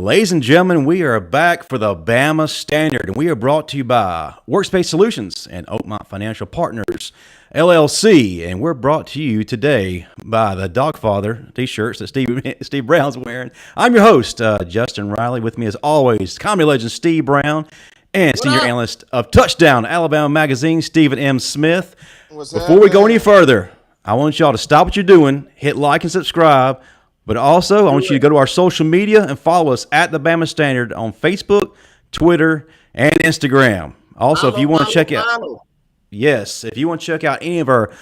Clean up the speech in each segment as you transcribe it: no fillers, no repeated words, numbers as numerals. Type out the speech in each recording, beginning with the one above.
Ladies and gentlemen, we are back for the Bama Standard, and we are brought to you by Workspace Solutions and Oakmont Financial Partners, LLC. And we're brought to you today by the Dogfather t-shirts that Steve Brown's wearing. I'm your host, Justin Riley. With me, as always, comedy legend Steve Brown and senior analyst of Touchdown Alabama Magazine, Stephen M. Smith. Before we go any further, I want y'all to stop what you're doing, hit like and subscribe. But also, I want you to go to our social media and follow us at the Bama Standard on Facebook, Twitter, and Instagram. Also, if you want to check out, if you want to check out any of our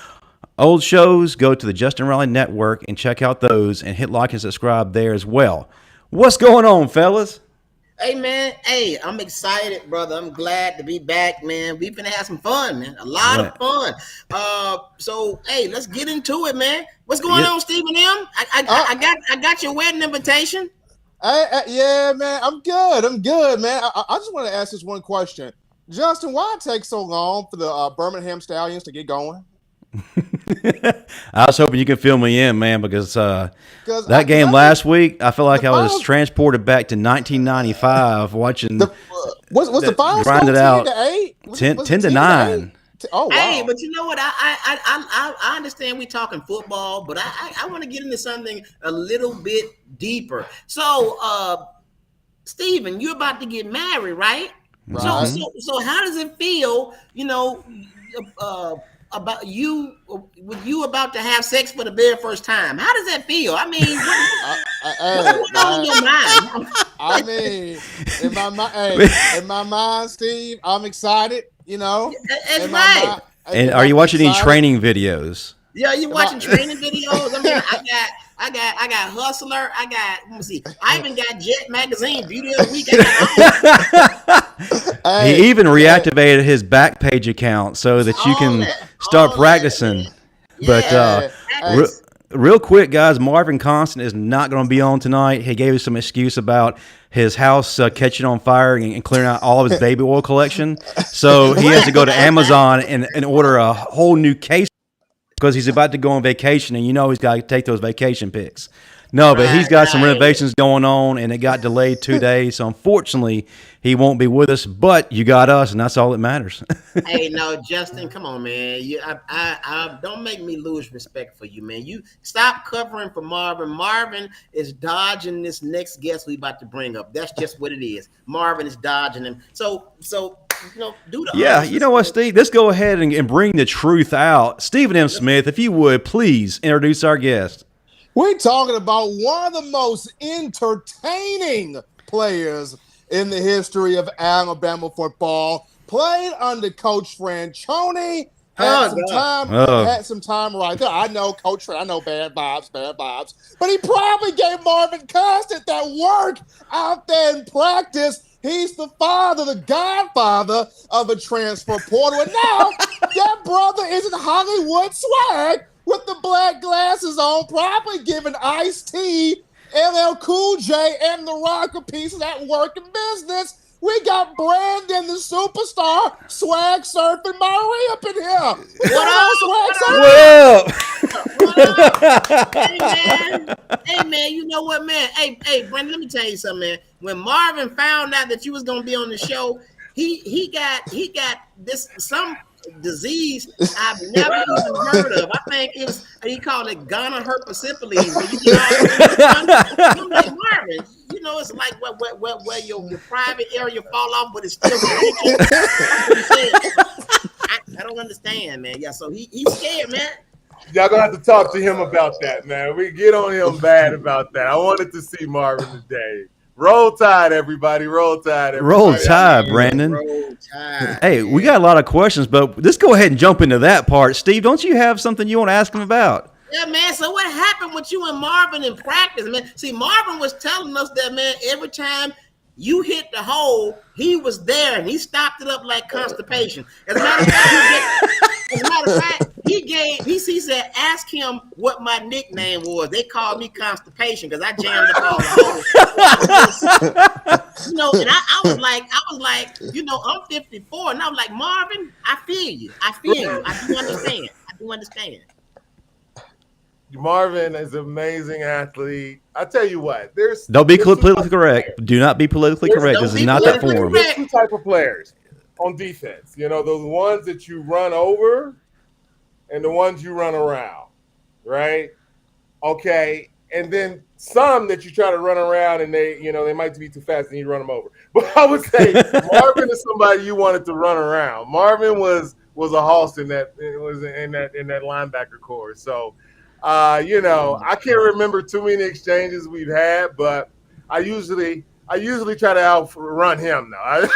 old shows, go to the Justin Riley Network and check out those and hit like and subscribe there as well. What's going on, fellas? Hey, man. Hey, I'm excited, brother. I'm glad to be back, man. We've been having some fun, man. A lot of fun. So, hey, let's get into it, man. What's going on, Stephen M? I got your wedding invitation. Yeah, man. I'm good, man. I just want to ask this one question. Justin, why it take so long for the Birmingham Stallions to get going? I was hoping you could fill me in, man, because that game last week, I feel like I was transported back to 1995 watching. What's the final grind score? it out 10 to 9. Oh, wow. Hey, but you know what? I understand we talking football, but I want to get into something a little bit deeper. So, Stephen, you're about to get married, right? Right. So how does it feel? About you, with you about to have sex for the very first time. How does that feel? I mean, what's going on in your mind? I mean, in my mind, Steve, I'm excited. That's right. And are you watching any training videos? Yeah, you watching training videos. I mean, I got Hustler. Let me see. I even got Jet Magazine Beauty of the Week. He even reactivated his Backpage account so that you can start practicing. But real quick, guys, Marvin Constant is not going to be on tonight. He gave us some excuse about his house catching on fire and clearing out all of his baby oil collection. So he has to go to Amazon and order a whole new case because he's about to go on vacation, and he's got to take those vacation pics. No, but he's got some renovations going on, and it got delayed 2 days. So, unfortunately, he won't be with us. But you got us, and that's all that matters. Hey, no, Justin, come on, man. I don't make me lose respect for you, man. You stop covering for Marvin. Marvin is dodging this next guest we about to bring up. That's just what it is. Marvin is dodging him. So do the honors. You know what, Steve? Let's go ahead and bring the truth out. Stephen M. Smith, if you would, please introduce our guest. We're talking about one of the most entertaining players in the history of Alabama football. Played under Coach Franchione. Had some time right there. I know Coach Fran. I know bad vibes. But he probably gave Marvin Constant that work out there in practice. He's the godfather of a transfer portal. And now that brother is in Hollywood swag with the black glasses on, probably giving Ice-T, LL Cool J, and The Rock a piece of that working business. We got Brandon, the superstar, swag surfing Miree up in here. What up? Hey, man, you know what, man? Hey, Brandon, let me tell you something, man. When Marvin found out that you was going to be on the show, he got some disease I've never even heard of. I think he called it Ghana herpesiphilis. I'm like, Marvin, it's like where your private area fall off, but it's still I don't understand, man. Yeah, so he's scared, man. Y'all gonna have to talk to him about that, man. We get on him bad about that. I wanted to see Marvin today. Roll Tide, everybody. Roll Tide, everybody. Roll Tide, Brandon. Roll Tide. Hey, we got a lot of questions, but let's go ahead and jump into that part. Steve, don't you have something you want to ask him about? Yeah, man. So what happened with you and Marvin in practice, man? See, Marvin was telling us that, man, every time you hit the hole, he was there, and he stopped it up like constipation. As a matter of fact, he said, ask him what my nickname was. They called me Constipation because I jammed up all the holes. And I was like, I'm 54, and I was like, Marvin, I feel you. I do understand. Marvin is an amazing athlete. I tell you what, Don't be there's two politically types of correct. players. Do not be politically There's correct. don't This is be not that politically forum. correct. two type of players on defense. You know, those ones that you run over and the ones you run around, right? Okay, and then some that you try to run around and they might be too fast and you run them over. But I would say Marvin is somebody you wanted to run around. Marvin was a hoss in that linebacker core. So, I can't remember too many exchanges we've had, but I usually try to outrun him now.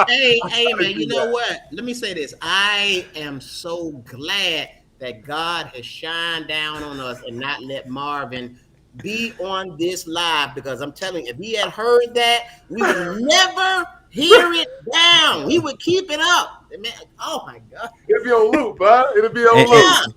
Hey, man, you know what? Let me say this. I am so glad that God has shined down on us and not let Marvin be on this live, because I'm telling you, if he had heard that, we would never hear it down. We would keep it up. Man, oh my God. It'll be on loop, huh? It'll be on Yeah. loop.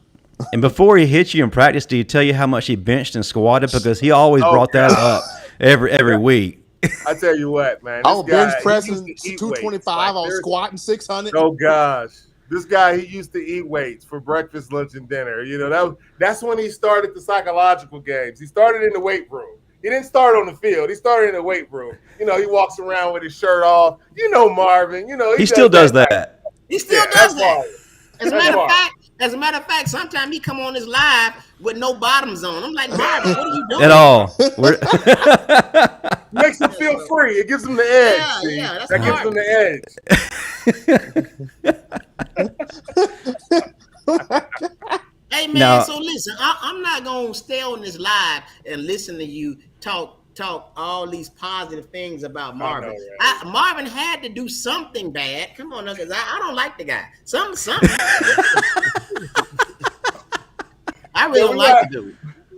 And before he hit you in practice, did he tell you how much he benched and squatted? Because he always brought that up every week. I tell you what, man. I was bench he pressing used to eat 225. weights. I was squatting 600. Oh gosh, this guy, he used to eat weights for breakfast, lunch, and dinner. You know, that's when he started the psychological games. He started in the weight room. He didn't start on the field. He started in the weight room. You know, he walks around with his shirt off. You know, Marvin. You know, He still does that. He still does that. Marvin. As a matter of fact, sometimes he come on his live with no bottoms on. I'm like, Marvin, what are you doing? At all. Makes him feel free. It gives him the edge. Yeah, that's that gives him the edge. Hey man, Now- so listen, I'm not gonna stay on this live and listen to you talk all these positive things about Marvin. right? Marvin had to do something bad. Come on, because I don't like the guy. Something. I really don't like the dude.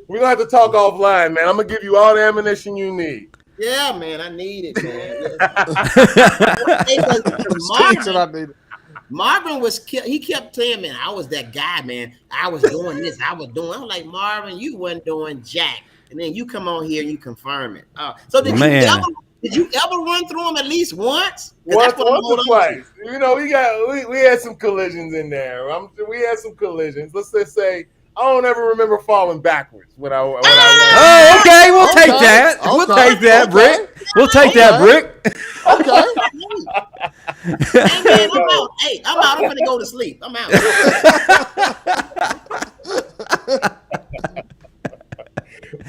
We're gonna have to talk offline, man. I'm gonna give you all the ammunition you need. Yeah, man, I need it, man. Marvin he kept saying, man, I was that guy, man. I was doing this, I was like, Marvin, you wasn't doing jack. And then you come on here and you confirm it. So did you ever run through him at least once? Once or twice. You know, we had some collisions in there. We had some collisions. Let's just say I don't ever remember falling backwards when I Oh, okay. We'll take that. We'll take that, Brick. We'll take that, Brick. Okay. Hey, man, I'm out. Hey, I'm out. I'm gonna go to sleep. I'm out.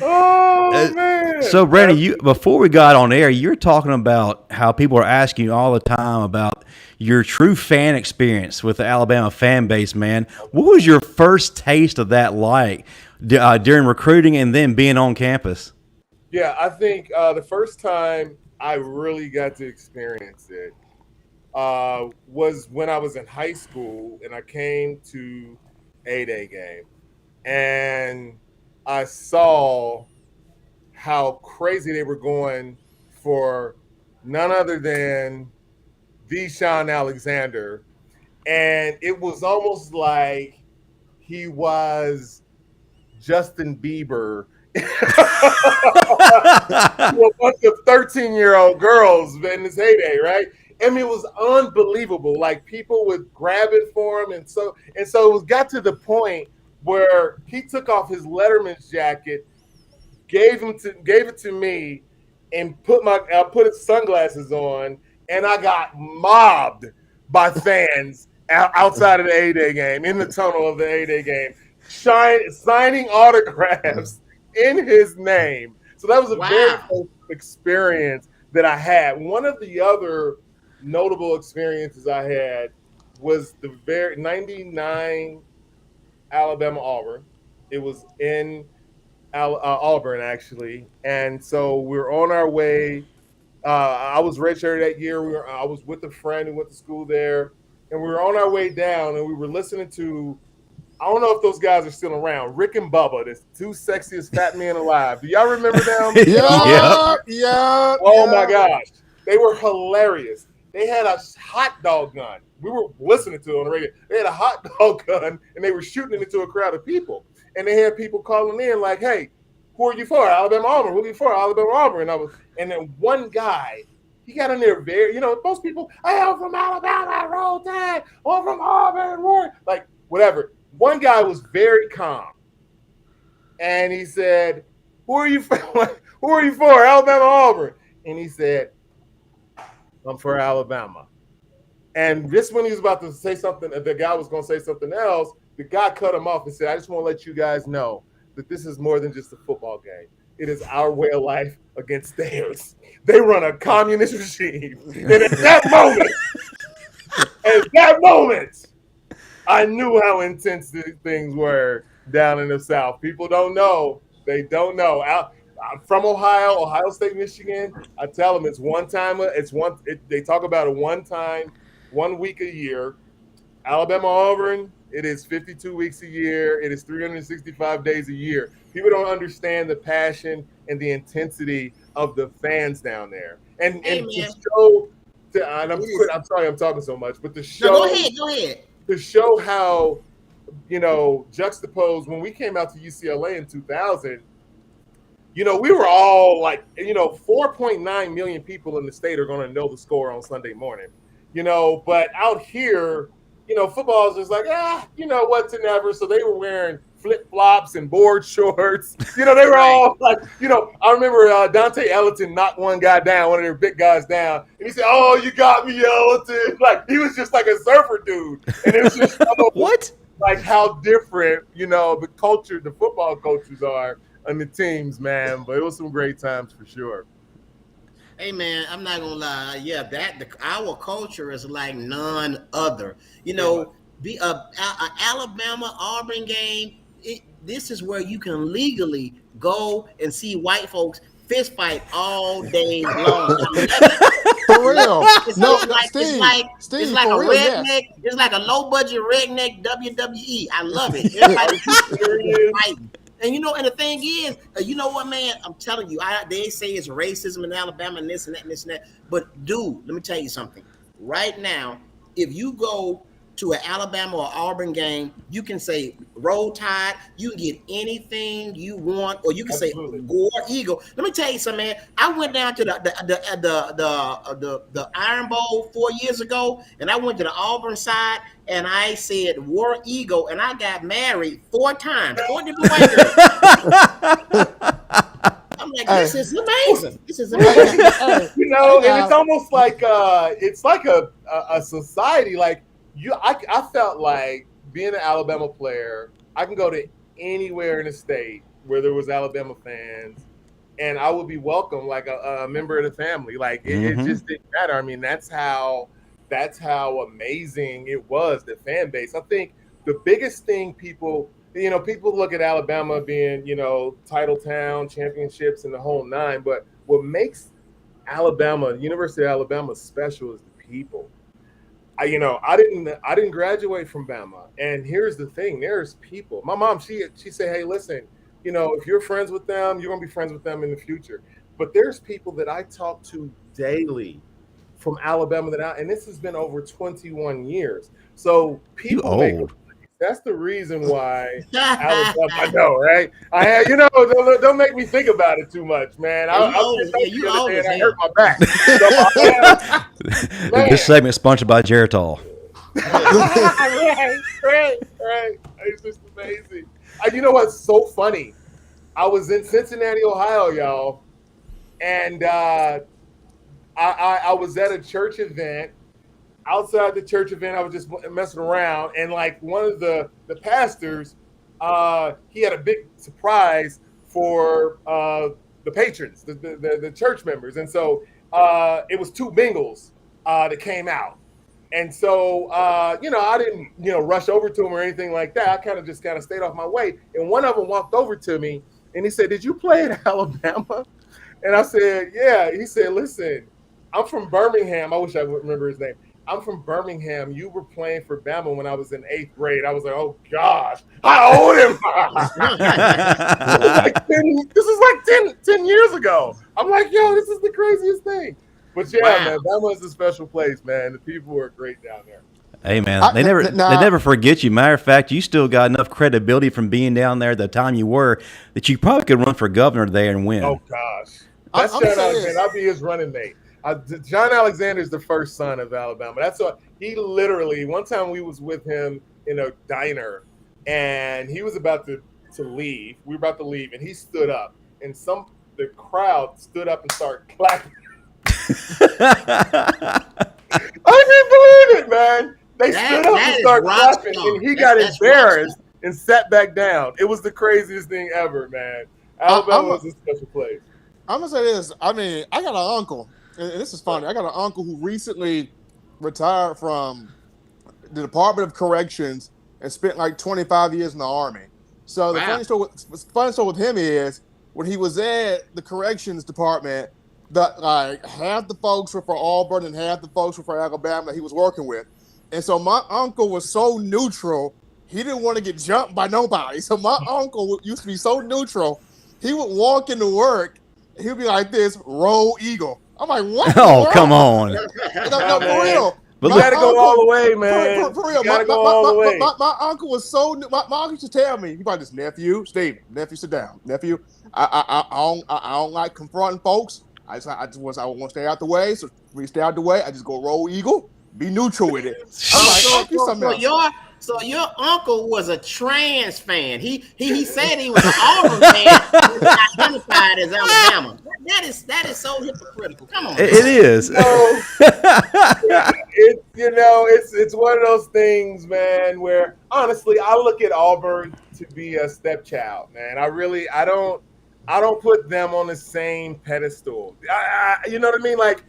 Oh man! So, Brandon, before we got on air, you're talking about how people are asking you all the time about your true fan experience with the Alabama fan base, man. What was your first taste of that like during recruiting and then being on campus? Yeah, I think the first time I really got to experience it was when I was in high school and I came to A-Day game. And I saw how crazy they were going for none other than Deshaun Alexander. And it was almost like he was Justin Bieber to a bunch of 13-year-old girls in his heyday, right? I mean, it was unbelievable. Like, people would grab it for him. And so it got to the point where he took off his Letterman's jacket, gave it to me, and put his sunglasses on, and I got mobbed by fans outside of the A-Day game, in the tunnel of the A-Day game, signing autographs in his name. So that was a very cool experience that I had. One of the other notable experiences I had was the very 99 Alabama-Auburn. It was in Auburn, actually. And so we're on our way. I was redshirted that year. I was with a friend who went to school there. And we were on our way down, and we were listening to, I don't know if those guys are still around, Rick and Bubba, the two sexiest fat men alive. Do y'all remember them? Yeah. Oh, my gosh. They were hilarious. They had a hot dog gun. We were listening to it on the radio. They had a hot dog gun, and they were shooting it into a crowd of people. And they had people calling in like, hey, who are you for? Alabama Auburn. Who are you for? Alabama Auburn. And then one guy, he got in there very, most people, hey, I'm from Alabama, Roll Tide. I'm from Auburn, like, whatever. One guy was very calm. and he said, "Who are you for? Who are you for? Alabama, Auburn?" And he said, "I'm for Alabama." And just when he was about to say something, the guy was going to say something else. The guy cut him off and said, "I just want to let you guys know that this is more than just a football game. It is our way of life against theirs. They run a communist regime." And at that moment, I knew how intense these things were down in the South. People don't know. They don't know. I'm from Ohio State, Michigan. I tell them it's one time. They talk about it one time, 1 week a year. Alabama, Auburn, it is 52 weeks a year. It is 365 days a year. People don't understand the passion and the intensity of the fans down there. And to show, I'm sorry I'm talking so much, but to show, go ahead. To show how, juxtaposed when we came out to UCLA in 2000, we were all like, 4.9 million people in the state are going to know the score on Sunday morning, but out here, football is just like, what's and never. So they were wearing flip-flops and board shorts. They were all like, I remember Dante Ellington knocked one guy down, one of their big guys down. And he said, "Oh, you got me, Ellington." Like, he was just like a surfer dude. And it was just what? Like how different, the football cultures are on the teams, man. But it was some great times for sure. Hey man, I'm not gonna lie. Yeah, our culture is like none other. Be a Alabama Auburn game. This is where you can legally go and see white folks fist fight all day long. For real. It's Steve, it's like a real, redneck. yes. It's like a low budget redneck WWE. I love it. Everybody's fighting. And and the thing is, you know what, man? I'm telling you, they say it's racism in Alabama and this and that and this and that. But dude, let me tell you something. Right now, if you go to an Alabama or Auburn game, you can say Roll Tide. You can get anything you want, or you can Absolutely. say War Eagle. Let me tell you something, man. I went down to the Iron Bowl 4 years ago, and I went to the Auburn side, and I said War Eagle, and I got married 4 times, 4 different white girls. I'm like, this is amazing. This is amazing. And it's almost like it's like a society. Like I felt like being an Alabama player, I can go to anywhere in the state where there was Alabama fans, and I would be welcome like a member of the family. Like it just didn't matter. I mean, that's how amazing it was, the fan base. I think the biggest thing people look at Alabama being, title town, championships, and the whole nine. But what makes University of Alabama special is the people. I didn't graduate from Bama, and here's the thing: there's people. My mom, she said, "Hey, listen, if you're friends with them, you're gonna be friends with them in the future." But there's people that I talk to daily from Alabama and this has been over 21 years. So people make that's the reason why Alabama. I know, right? Don't make me think about it too much, man. I hurt my back. This segment is sponsored by Geritol. Right. It's just amazing. You know what's so funny? I was in Cincinnati, Ohio, y'all, and I was at a church event. Outside the church event, I was just messing around, and like one of the pastors, he had a big surprise for the patrons, the church members, and so it was 2 Bengals that came out, and so I didn't rush over to him or anything like that. I kind of stayed off my way, and one of them walked over to me, and he said, "Did you play at Alabama?" And I said, "Yeah." He said, "Listen, I'm from Birmingham." I wish I would remember his name. "I'm from Birmingham. You were playing for Bama when I was in 8th grade." I was like, "Oh gosh, how old am I?" This is like 10 years ago. I'm like, "Yo, this is the craziest thing." But yeah, man, Bama is a special place, man. The people are great down there. Hey man, they never forget you. Matter of fact, you still got enough credibility from being down there the time you were that you probably could run for governor there and win. Oh gosh, that's John Alexander. I'll be his running mate. John Alexander is the first son of Alabama. That's what he literally. One time we was with him in a diner, and he was about to to leave. We were about to leave, and he stood up, and the crowd stood up and started clapping. I can't believe it, man. They stood up and started clapping, and he got embarrassed and sat back down. It was the craziest thing ever, man. Alabama was a special place. I'm gonna say this. I mean, I got an uncle, and this is funny. I got an uncle who recently retired from the Department of Corrections and spent like 25 years in the Army. So the funny story with him is when he was at the corrections department, like half the folks were for Auburn and half the folks were for Alabama that he was working with. And so my uncle was so neutral, he didn't want to get jumped by nobody. So my uncle used to be so neutral, he would walk into work, he'd be like this, roll eagle. I'm like, what? Oh, come on. No, for real. But you gotta go all the way, man. For real, my uncle was so. My uncle used to tell me, he probably just nephew, sit down, nephew. I don't like confronting folks. I want to stay out the way. So when you stay out the way, I just go roll eagle, be neutral with it. So your uncle was a trans fan. He said he was an Auburn fan. He identified as Alabama. That is so hypocritical. Come on. It is. It's one of those things, man, where honestly I look at Auburn to be a stepchild, man. I don't put them on the same pedestal. You know what I mean? Like,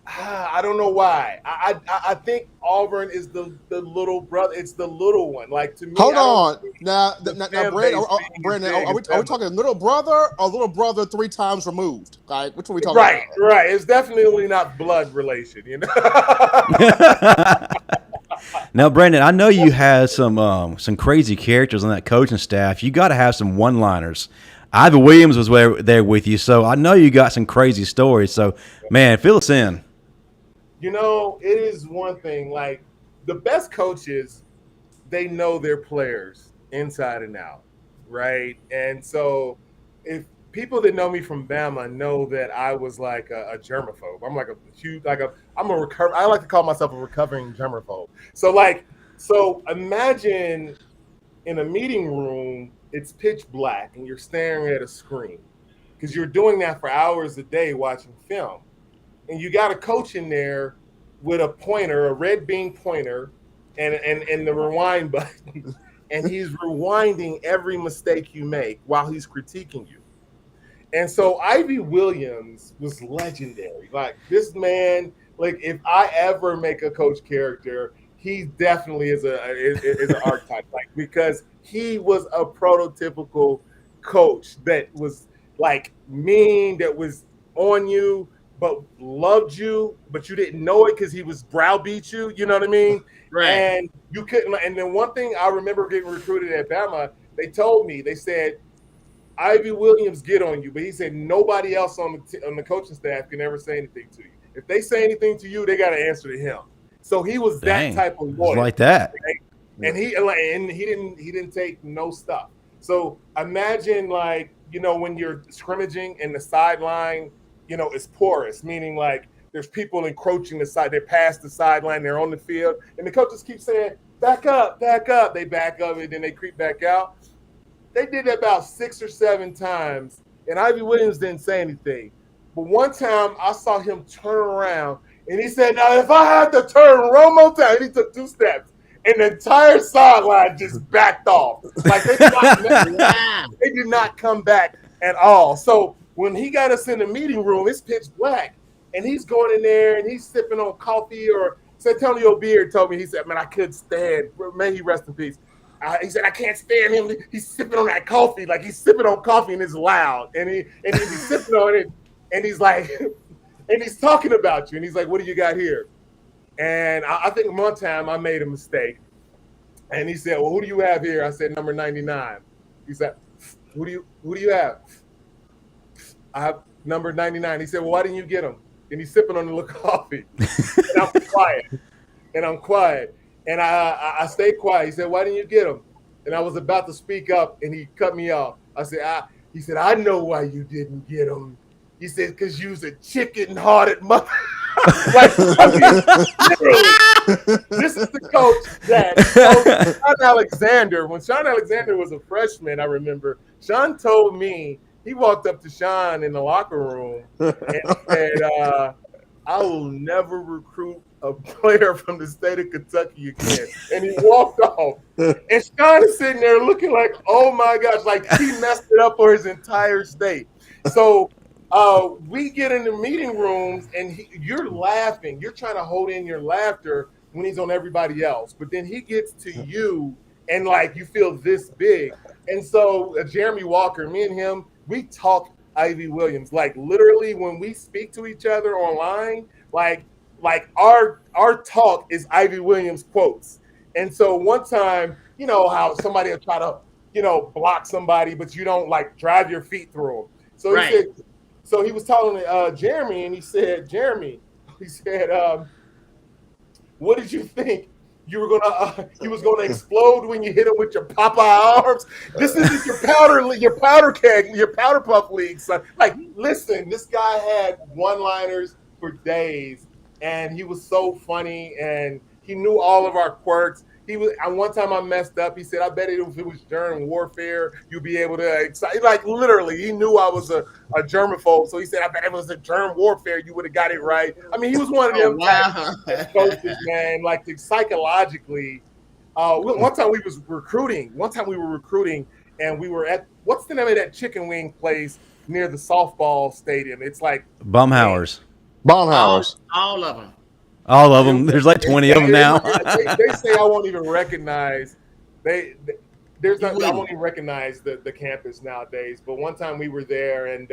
I don't know why. I think Auburn is the little brother. It's the little one. Like, to me. Hold on. Now Brandon, are we talking little brother or little brother 3 times removed? Like, which one are we talking about? Right. It's definitely not blood relation, you know. Now, Brandon, I know you had some crazy characters on that coaching staff. You got to have some one-liners. Ivy Williams was there with you, so I know you got some crazy stories. So, man, fill us in. You know, it is one thing. Like, the best coaches, they know their players inside and out, right? And so, if people that know me from Bama know that I was like a germaphobe. I'm like a huge, I like to call myself a recovering germaphobe. So imagine in a meeting room, it's pitch black and you're staring at a screen because you're doing that for hours a day watching film. And you got a coach in there with a pointer, a red beam pointer, and the rewind button. And he's rewinding every mistake you make while he's critiquing you. And so Ivy Williams was legendary. Like, this man, like, if I ever make a coach character, he definitely is an archetype. Like, because he was a prototypical coach that was like mean, that was on you, but loved you, but you didn't know it because he was browbeat you. You know what I mean? Right. And you couldn't. And then one thing I remember getting recruited at Bama, they said, Ivy Williams get on you, but he said nobody else on the coaching staff can ever say anything to you. If they say anything to you, they got to answer to him. So he was that type of lawyer, like that, right? And he didn't take no stuff. So imagine, like, you know, when you're scrimmaging and the sideline, you know, is porous, meaning like there's people encroaching the side. They're past the sideline, they're on the field, and the coaches keep saying, "Back up, back up." They back up and then they creep back out. They did that about 6 or 7 times, and Ivy Williams didn't say anything. But one time I saw him turn around, and he said, "Now, if I had to turn one more time," and he took 2 steps, and the entire sideline just backed off. Like, they did not come back at all. So when he got us in the meeting room, it's pitch black, and he's going in there, and he's sipping on coffee. Or Santonio Beard told me, he said, "Man, I couldn't stand." May he rest in peace. He said, "I can't stand him. He's sipping on that coffee. Like, he's sipping on coffee and it's loud." And he's sipping on it, and he's like, and he's talking about you. And he's like, "What do you got here?" And I think one time I made a mistake. And he said, "Well, who do you have here?" I said, "Number 99. He said, Who do you have?" "I have number 99. He said, "Well, why didn't you get him?" And he's sipping on the little coffee. And I'm quiet. And I stayed quiet. He said, "Why didn't you get him?" And I was about to speak up, and he cut me off. I said, he said, "I know why you didn't get him." He said, "Because you was a chicken-hearted mother." Like, I mean, literally, this is the coach that told Sean Alexander. When Sean Alexander was a freshman, I remember Sean told me, he walked up to Sean in the locker room and said, I will never recruit a player from the state of Kentucky again. And he walked off. And Sean is sitting there looking like, oh my gosh, like he messed it up for his entire state. So we get in the meeting rooms and you're laughing. You're trying to hold in your laughter when he's on everybody else. But then he gets to you and like you feel this big. And so Jeremy Walker, me and him, we talk Ivy Williams. Like literally when we speak to each other online, like our talk is Ivy Williams quotes. And so one time, you know how somebody will try to, you know, block somebody, but you don't like drive your feet through them. So he said, so he was telling Jeremy, and he said, what did you think? You was gonna explode when you hit him with your Popeye arms. This isn't your powder keg, your powder puff league, son. Like, listen, this guy had one-liners for days, and he was so funny, and he knew all of our quirks. One time I messed up. He said, I bet if it was germ warfare, you'd be able to excite. Like literally, he knew I was a germaphobe. So he said, I bet if it was a germ warfare, you would have got it right. I mean, he was one of them coaches, man. Like psychologically. One time we were recruiting, and we were at what's the name of that chicken wing place near the softball stadium? It's like Baumhauer's. All of them. All of them. There's like 20 of them now. They say I won't even recognize. I won't even recognize the campus nowadays. But one time we were there, and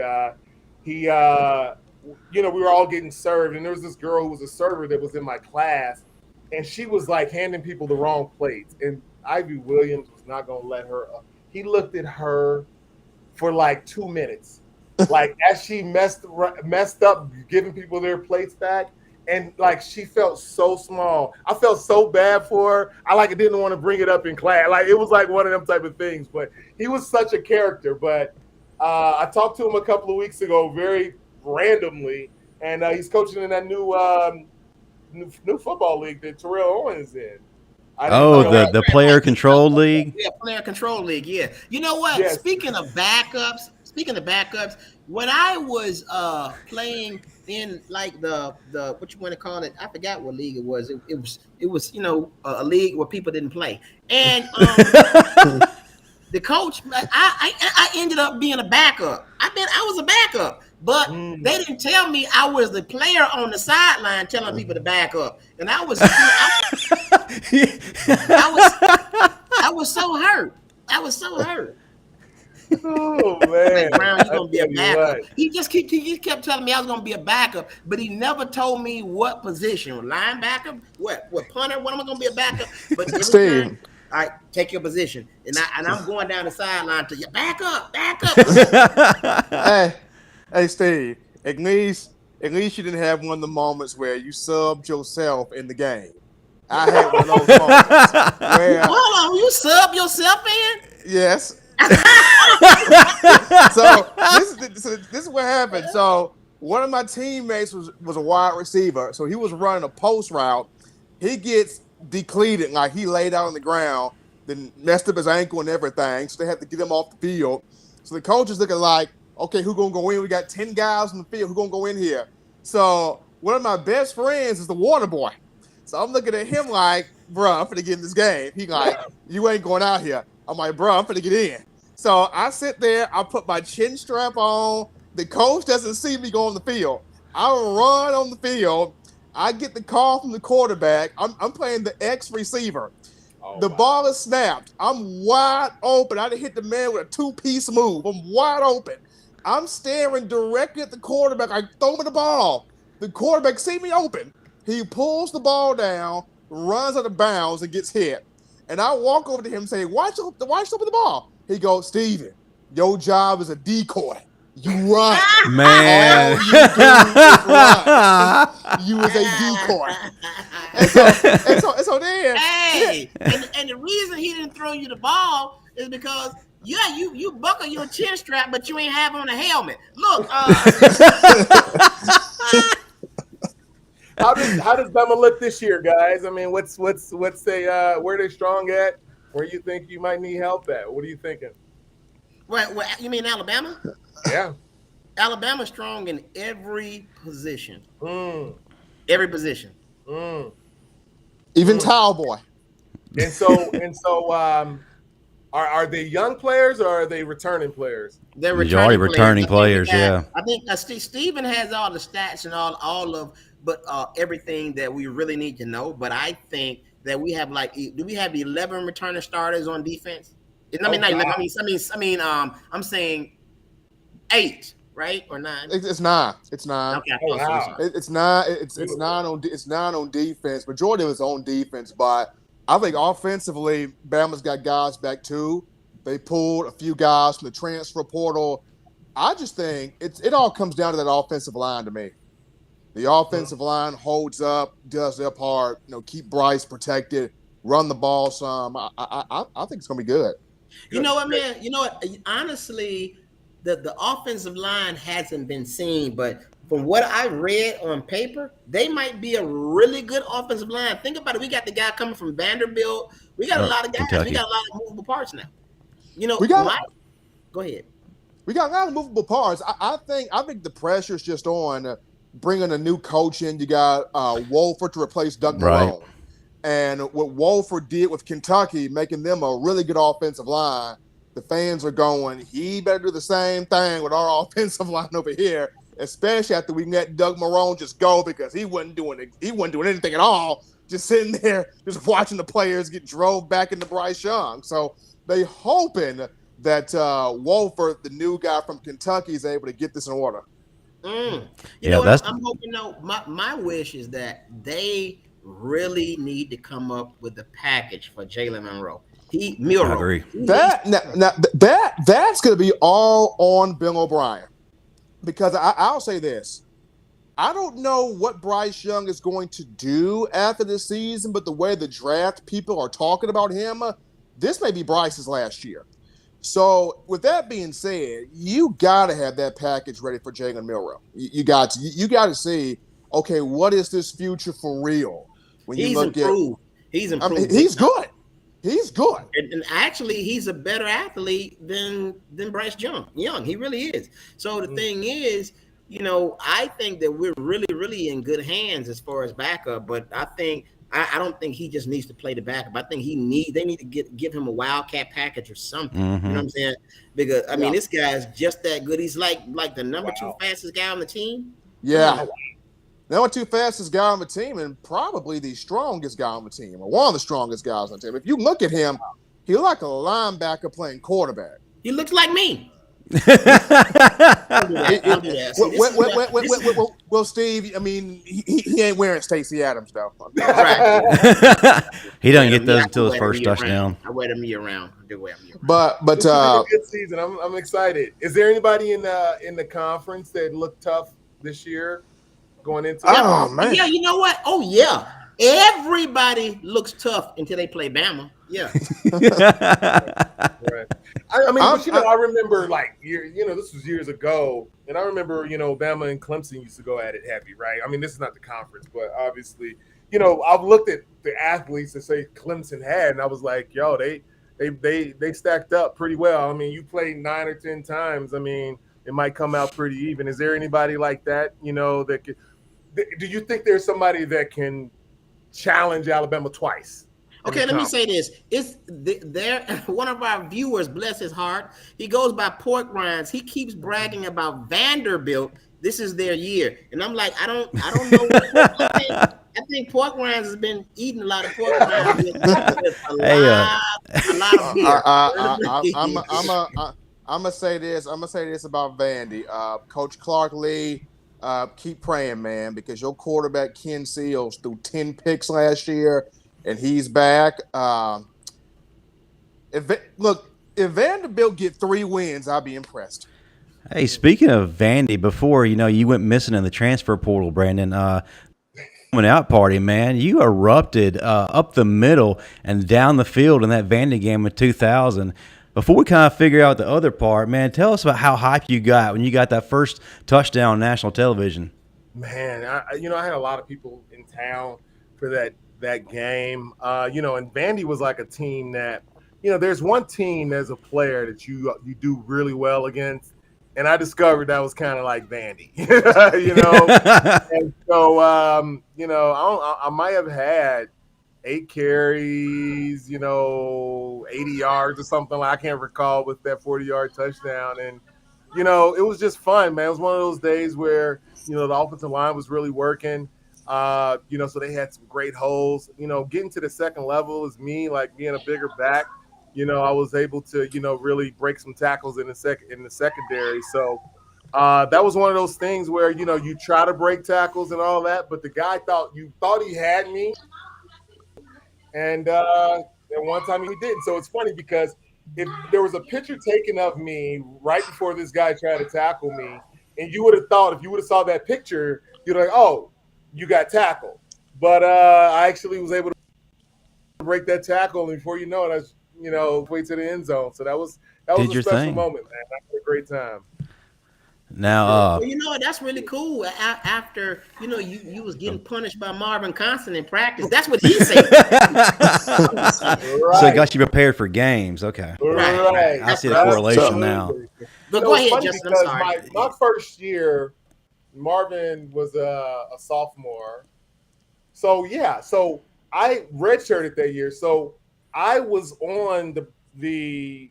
we were all getting served, and there was this girl who was a server that was in my class, and she was like handing people the wrong plates, and Ivy Williams was not gonna let her up. He looked at her for like 2 minutes, like as she messed up giving people their plates back. And like she felt so small. I felt so bad for her. I didn't want to bring it up in class. Like it was like one of them type of things. But he was such a character. But I talked to him a couple of weeks ago, very randomly, and he's coaching in that new football league that Terrell Owens is in. The player control league. Yeah, player control league. Yeah. You know what? Yes. Speaking of backups, when I was playing in like the what you want to call it, I forgot what league it was. It was a league where people didn't play, and the coach, I ended up being a backup. I was a backup, but they didn't tell me I was the player on the sideline telling people to back up, and I was so hurt. I was so hurt. Oh man, Brown, you're gonna be a backup. He kept telling me I was gonna be a backup, but he never told me what position. Linebacker, what punter? What am I gonna be a backup? But Steve, all right, take your position, and I'm going down the sideline to you. Back up. hey, Steve. At least you didn't have one of the moments where you subbed yourself in the game. I had one of those moments where hold on, you sub yourself in? Yes. So this is what happened. So one of my teammates was a wide receiver, so he was running a post route. He gets decleated, like he laid out on the ground, then messed up his ankle and everything. So they had to get him off the field. So the coach is looking like, okay, who's gonna go in? We got 10 guys in the field. Who's gonna go in here? So one of my best friends is the water boy. So I'm looking at him like, bro, I'm finna get in this game. He like, you ain't going out here. I'm like, bro, I'm finna get in. So I sit there, I put my chin strap on. The coach doesn't see me go on the field. I run on the field. I get the call from the quarterback. I'm playing the X receiver. The ball is snapped. I'm wide open. I done hit the man with a two-piece move. I'm wide open. I'm staring directly at the quarterback. I throw him the ball. The quarterback see me open. He pulls the ball down, runs out of bounds, and gets hit. And I walk over to him and say, watch over the ball. He goes, Steven, your job is a decoy. You run. Man. All you do is run. You is a decoy. And so then. Hey, and the reason he didn't throw you the ball is because you buckle your chin strap, but you ain't have on a helmet. Look, How does Bama look this year, guys? I mean, what's where they strong at? Where you think you might need help at? What are you thinking? What you mean Alabama? Yeah. Alabama's strong in every position. Mm. Every position. Mm. Even Towel Boy. And so are they young players or are they returning players? They're Majority returning players, I yeah. think Steven has all the stats and all of but everything that we really need to know. But I think that we have do we have 11 returning starters on defense? I mean, I'm saying 8, right, or 9? It's 9. It's 9. Okay, Oh, wow. It's 9. It's 9 on. It's 9 on defense. Majority of it's on defense, but I think offensively, Bama's got guys back too. They pulled a few guys from the transfer portal. I just think it all comes down to that offensive line to me. The offensive line holds up, does their part. Keep Bryce protected, run the ball some. I think it's gonna be good. You know what, man? You know what? Honestly, the offensive line hasn't been seen, but from what I read on paper, they might be a really good offensive line. Think about it. We got the guy coming from Vanderbilt. We got a lot of guys. Kentucky. We got a lot of movable parts now. Go ahead. We got a lot of movable parts. I think the pressure is just on bringing a new coach in. You got Wolford to replace Doug Marrone. And what Wolford did with Kentucky, making them a really good offensive line, the fans are going, he better do the same thing with our offensive line over here, especially after we let Doug Marrone just go because he wasn't doing anything at all, just sitting there, just watching the players get drove back into Bryce Young. So they hoping that Wolford, the new guy from Kentucky, is able to get this in order. You know what I'm hoping though. My wish is that they really need to come up with a package for Jalen Monroe. I agree. That's going to be all on Bill O'Brien, because I'll say this: I don't know what Bryce Young is going to do after this season, but the way the draft people are talking about him, this may be Bryce's last year. So, with that being said, you got to have that package ready for Jalen Milroe. You got to see, okay, what is this future for real? When he's you look improved. He's improved. I mean, he's good. He's good. And actually, he's a better athlete than Bryce Young. He really is. So the thing is, I think that we're really, really in good hands as far as backup. But I don't think he just needs to play the backup. I think they need to give him a wildcat package or something. Mm-hmm. You know what I'm saying? Because I mean, this guy's just that good. He's like the number 2 fastest guy on the team. Yeah. Number 2 fastest guy on the team, and probably the strongest guy on the team, or one of the strongest guys on the team. If you look at him, he looks like a linebacker playing quarterback. He looks like me. Well, Steve, I mean, he ain't wearing Stacey Adams though. Right. He doesn't get those until his first touchdown. I wear them year round. But this is a good season. I'm excited. Is there anybody in the conference that looked tough this year going into? Man. Yeah, you know what? Oh yeah, everybody looks tough until they play Bama. Yeah. Right. I remember this was years ago, and I remember, Bama and Clemson used to go at it heavy, right? I mean, this is not the conference, but obviously, I've looked at the athletes that say Clemson had, and I was like, yo, they stacked up pretty well. I mean, you played 9 or 10 times. I mean, it might come out pretty even. Is there anybody like that, that could? Do you think there's somebody that can challenge Alabama twice? Okay, let me say this. One of our viewers, bless his heart, he goes by Pork Rinds. He keeps bragging about Vanderbilt. This is their year. And I'm like, I don't know. I think Pork Rinds has been eating a lot of pork rinds with a lot of beer. I'm gonna say this about Vandy. Coach Clark Lee, keep praying, man, because your quarterback Ken Seals threw 10 picks last year. And he's back. If Vanderbilt get 3 wins, I'll be impressed. Hey, speaking of Vandy, before you went missing in the transfer portal, Brandon. Coming out party, man, you erupted up the middle and down the field in that Vandy game in 2000. Before we kind of figure out the other part, man, tell us about how hyped you got when you got that first touchdown on national television. Man, I had a lot of people in town for that game. And Vandy was like a team that, there's one team as a player that you do really well against, and I discovered that was kind of like Vandy, And so, I might have had 8 carries, 80 yards or something. Like I can't recall with that 40-yard touchdown, and it was just fun, man. It was one of those days where the offensive line was really working. So they had some great holes. Getting to the second level is me, like being a bigger back. I was able to, really break some tackles in the secondary. So that was one of those things where you try to break tackles and all that, but the guy thought he had me, and one time he didn't. So it's funny because if there was a picture taken of me right before this guy tried to tackle me, and you would have thought, if you would have saw that picture, you're like, oh, you got tackled. But I actually was able to break that tackle, and before you know it, I was, way to the end zone. So that was a special moment, man. I had a great time. Now, well, that's really cool. After you was getting punished by Marvin Constant in practice. That's what he said. So it got you prepared for games. Okay, right. I see the correlation now. But go ahead, Justin. I'm sorry. My first year, Marvin was a sophomore. So I redshirted that year. So I was on the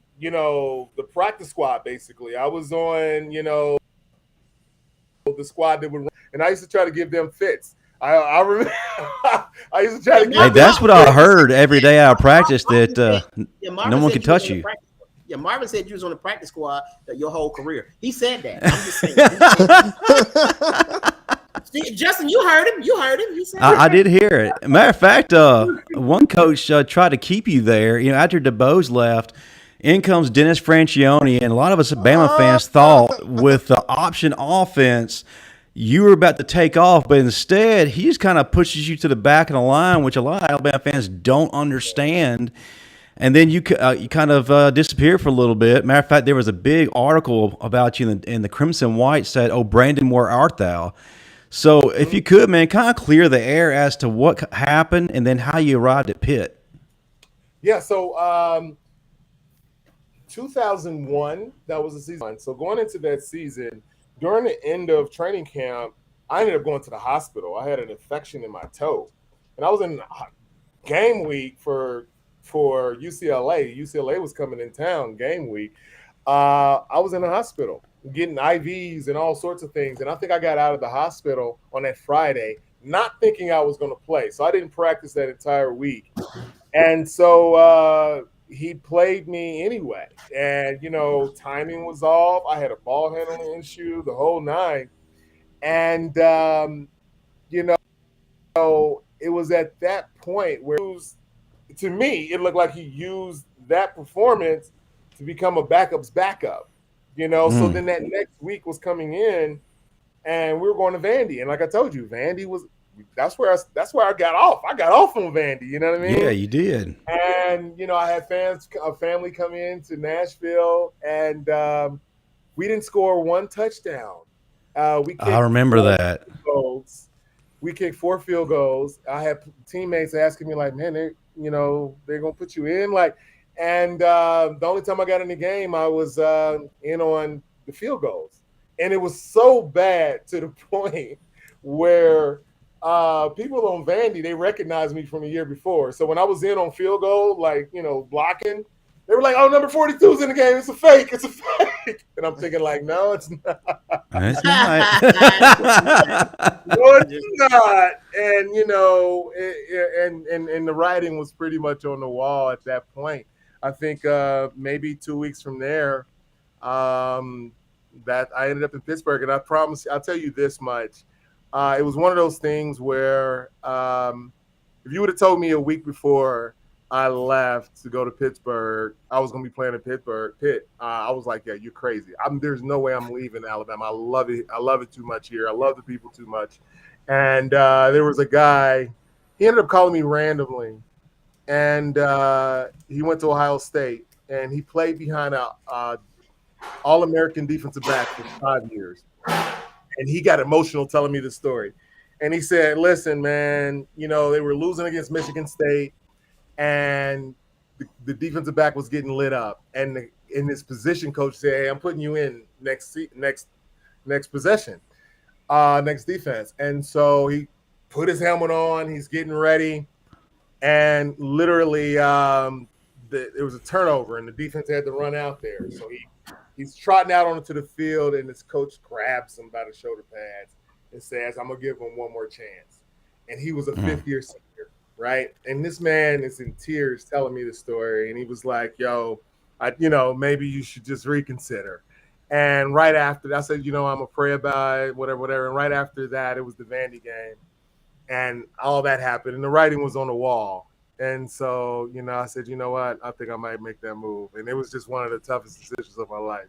practice squad basically. I was on the squad that would run, and I used to try to give them fits. I remember I used to try to. Hey, that's what I heard every day out of practice, that no one can touch you. Yeah, Marvin said you was on the practice squad your whole career. He said that. I'm just saying. Justin, you heard him. He said I did hear it. Matter of fact, one coach tried to keep you there. After DeBose left, in comes Dennis Francione, and a lot of us Bama fans thought with the option offense, you were about to take off, but instead he just kind of pushes you to the back of the line, which a lot of Alabama fans don't understand. And then you kind of disappear for a little bit. Matter of fact, there was a big article about you in the Crimson White said, "Oh, Brandon, where art thou?" So if you could, man, kind of clear the air as to what happened and then how you arrived at Pitt. Yeah, so 2001, that was the season. So going into that season, during the end of training camp, I ended up going to the hospital. I had an infection in my toe, and I was in game week for UCLA. UCLA was coming in town game week. I was in the hospital getting IVs and all sorts of things, and I think I got out of the hospital on that Friday, not thinking I was going to play. So I didn't practice that entire week, and so he played me anyway. And timing was off. I had a ball handling issue, the whole nine, and it was at that point where to me, it looked like he used that performance to become a backup's backup, So then that next week was coming in, and we were going to Vandy. And like I told you, Vandy that's where I got off. I got off on Vandy, you know what I mean? Yeah, you did. And, I had a family come in to Nashville, and we didn't score one touchdown. I remember that. Goals. We kicked 4 field goals. I had teammates asking me like, man, they're going to put you in. And the only time I got in the game, I was in on the field goals. And it was so bad to the point where people on Vandy, they recognized me from a year before. So when I was in on field goal, blocking, they were like, oh, number 42 is in the game. It's a fake. And I'm thinking like, no, it's not. It's not. No, it's not. And, and the writing was pretty much on the wall at that point. I think maybe 2 weeks from there, that I ended up in Pittsburgh. And I promise, I'll tell you this much. It was one of those things where if you would have told me a week before I left to go to Pittsburgh, I was going to be playing in Pitt. I was like, yeah, you're crazy. There's no way I'm leaving Alabama. I love it. I love it too much here. I love the people too much. And there was a guy, he ended up calling me randomly. And he went to Ohio State, and he played behind a All-American defensive back for 5 years. and he got emotional telling me the story. And he said, listen, man, they were losing against Michigan State, and the defensive back was getting lit up. And his position coach said, hey, I'm putting you in next possession, next defense. And so he put his helmet on. He's getting ready. And literally there was a turnover, and the defense had to run out there. So he's trotting out onto the field, and his coach grabs him by the shoulder pads and says, I'm going to give him one more chance. And he was a fifth-year senior, right? And this man is in tears telling me the story, and he was like, yo, maybe you should just reconsider. And right after that, I said, I'm going to pray about it, whatever. And right after that, it was the Vandy game. And all that happened, and the writing was on the wall. And so, I said, you know what? I think I might make that move. And it was just one of the toughest decisions of my life.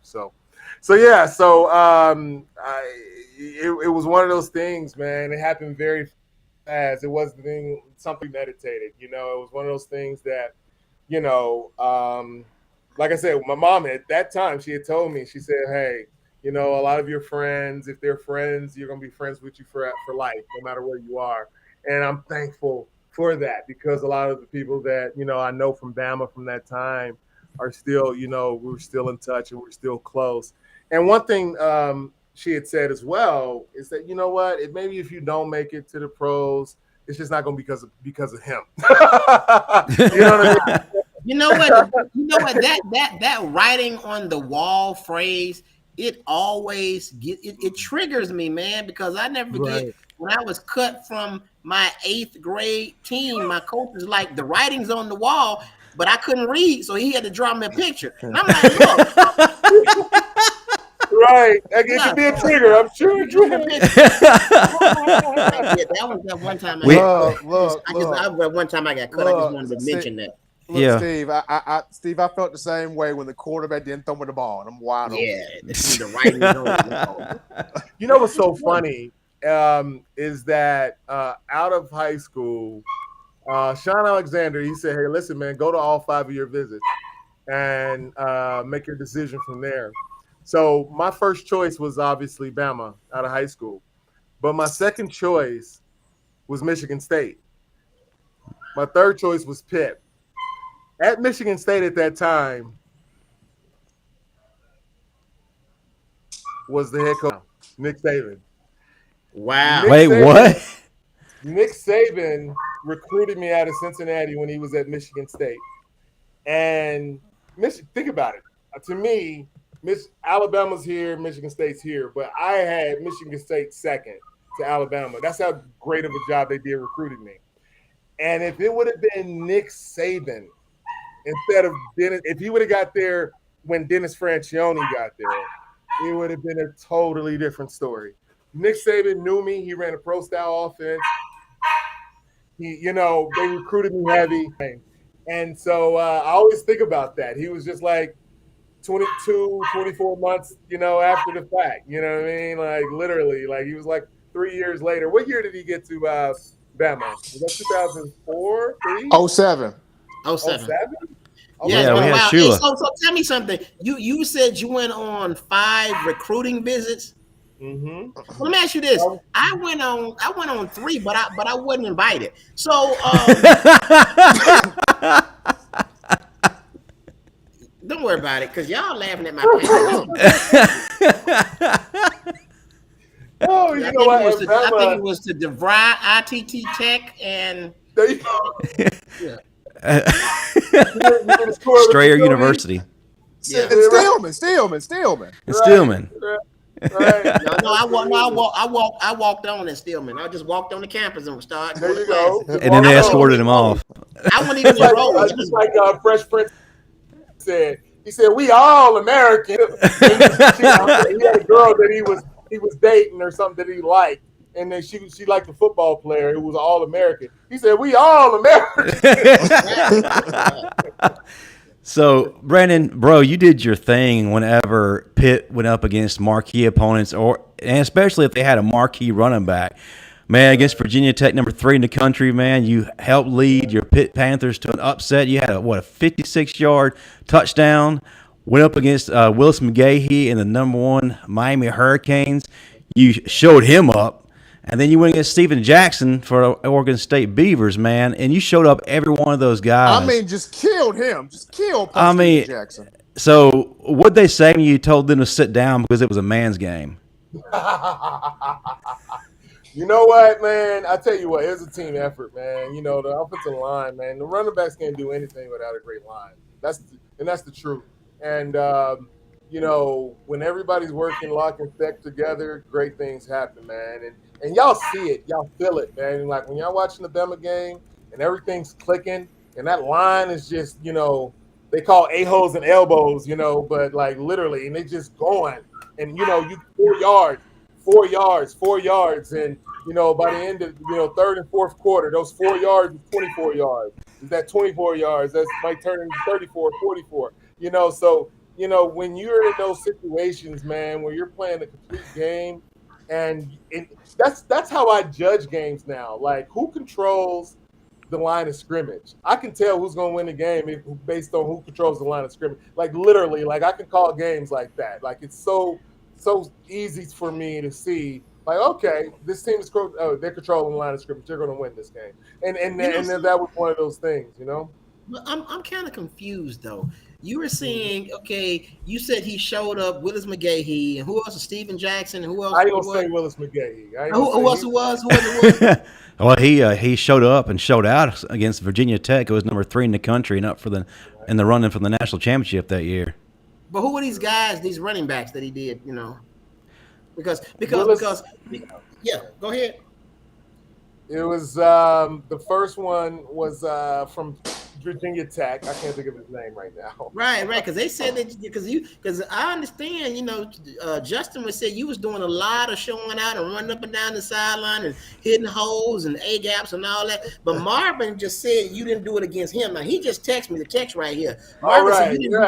It was one of those things, man. It happened very fast. It wasn't something meditated. It was one of those things that, like I said, my mom at that time, she had told me, she said, hey, a lot of your friends, if they're friends, you're going to be friends with you for life, no matter where you are. And I'm thankful for that, because a lot of the people that, I know from Bama from that time are still, we're still in touch and we're still close. And one thing she had said as well is that, maybe if you don't make it to the pros, it's just not going to be because of him. You know what I mean? You know what? That writing on the wall phrase, it always it triggers me, man, because I never forget when I was cut from my 8th grade team. My coach was like, the writing's on the wall, but I couldn't read, so he had to draw me a picture. And I'm like, look. Right. It could be a trigger. I'm sure. That was that one time. One time I got cut. I just wanted to mention that. Look, Steve, Steve, I felt the same way when the quarterback didn't throw me the ball, and I'm wide open. Yeah, the writing on the wall. What's so funny is that out of high school, Sean Alexander, he said, hey, listen, man, go to all 5 of your visits and make your decision from there. So my first choice was obviously Bama out of high school, but my second choice was Michigan State. My third choice was Pitt. At Michigan State at that time was the head coach, Nick Saban. Wow. What? Nick Saban recruited me out of Cincinnati when he was at Michigan State. And think about it. To me, Alabama's here, Michigan State's here, but I had Michigan State second to Alabama. That's how great of a job they did recruiting me. And if it would have been Nick Saban instead of Dennis, if he would have got there when Dennis Francione got there, it would have been a totally different story. Nick Saban knew me. He ran a pro-style offense. They recruited me heavy. And so I always think about that. He was just like 22, 24 months, after the fact. You know what I mean? Like, literally, like he was like 3 years later. What year did he get to Bama? Was that 2004, 3? 07. 07. Yeah, we had Shula. So tell me something. You said you went on 5 recruiting visits. Mm-hmm. Well, let me ask you this. I went on 3, but I wasn't invited. So don't worry about it, because y'all laughing at my Oh, you know what? I think it was to DeVry, ITT Tech, and there you go. Yeah. Strayer University. Yeah. And Stillman. And Stillman. Right. No, I walked on at Stillman. I just walked on the campus and started. There you go. And then they escorted him off. I wouldn't even roll. Just like Fresh Prince said. He said, "We all American." He had a girl that he was dating or something that he liked, and then she liked a football player who was all American. He said, "We all American." So, Brandon, bro, you did your thing whenever Pitt went up against marquee opponents, and especially if they had a marquee running back. Man, against Virginia Tech, number 3 in the country, man, you helped lead your Pitt Panthers to an upset. You had a 56-yard touchdown. Went up against Willis McGahee and the number 1 Miami Hurricanes. you showed him up. And then you went against Steven Jackson for Oregon State Beavers, man, and you showed up every one of those guys. I mean, just killed him. Just killed Steven Jackson. So what'd they say when you told them to sit down because it was a man's game? You know what, man? I tell you what, it was a team effort, man. You know, the offensive line, man. The running backs can't do anything without a great line. That's the truth. And you know, when everybody's working lock and step together, great things happen, man. And y'all see it, y'all feel it, man. Like when y'all watching the Bama game and everything's clicking, and that line is just, you know, they call a-holes and elbows, you know, but like literally, and they just going, and you know, you 4 yards, and you know, by the end of, you know, third and fourth quarter, those 4 yards is 24 yards. Is that 24 yards? That's might turn into 34, 44. You know, so you know, when you're in those situations, man, where you're playing a complete game, and that's how I judge games now. Like, who controls the line of scrimmage? I can tell who's going to win the game based on who controls the line of scrimmage. Like, literally, like I can call games like that. Like, it's so easy for me to see. Like, okay, this team is they're controlling the line of scrimmage. They're going to win this game, and then that was one of those things, you know. I'm kind of confused though. You were saying, okay, you said he showed up, Willis McGahee, and who else? Steven Jackson, and who else? I ain't gonna say Willis McGahee. Who else it was? Who was it? Well, he showed up and showed out against Virginia Tech. It was number 3 in the country and up in the running for the national championship that year. But who were these guys, these running backs that he did? You know, because yeah, go ahead. It was the first one was from Virginia Tech. I can't think of his name right now. Right, because they said that because I understand, you know, Justin would say you was doing a lot of showing out and running up and down the sideline and hitting holes and A gaps and all that. But Marvin just said you didn't do it against him. Now he just texted me the text right here. Marvin said you didn't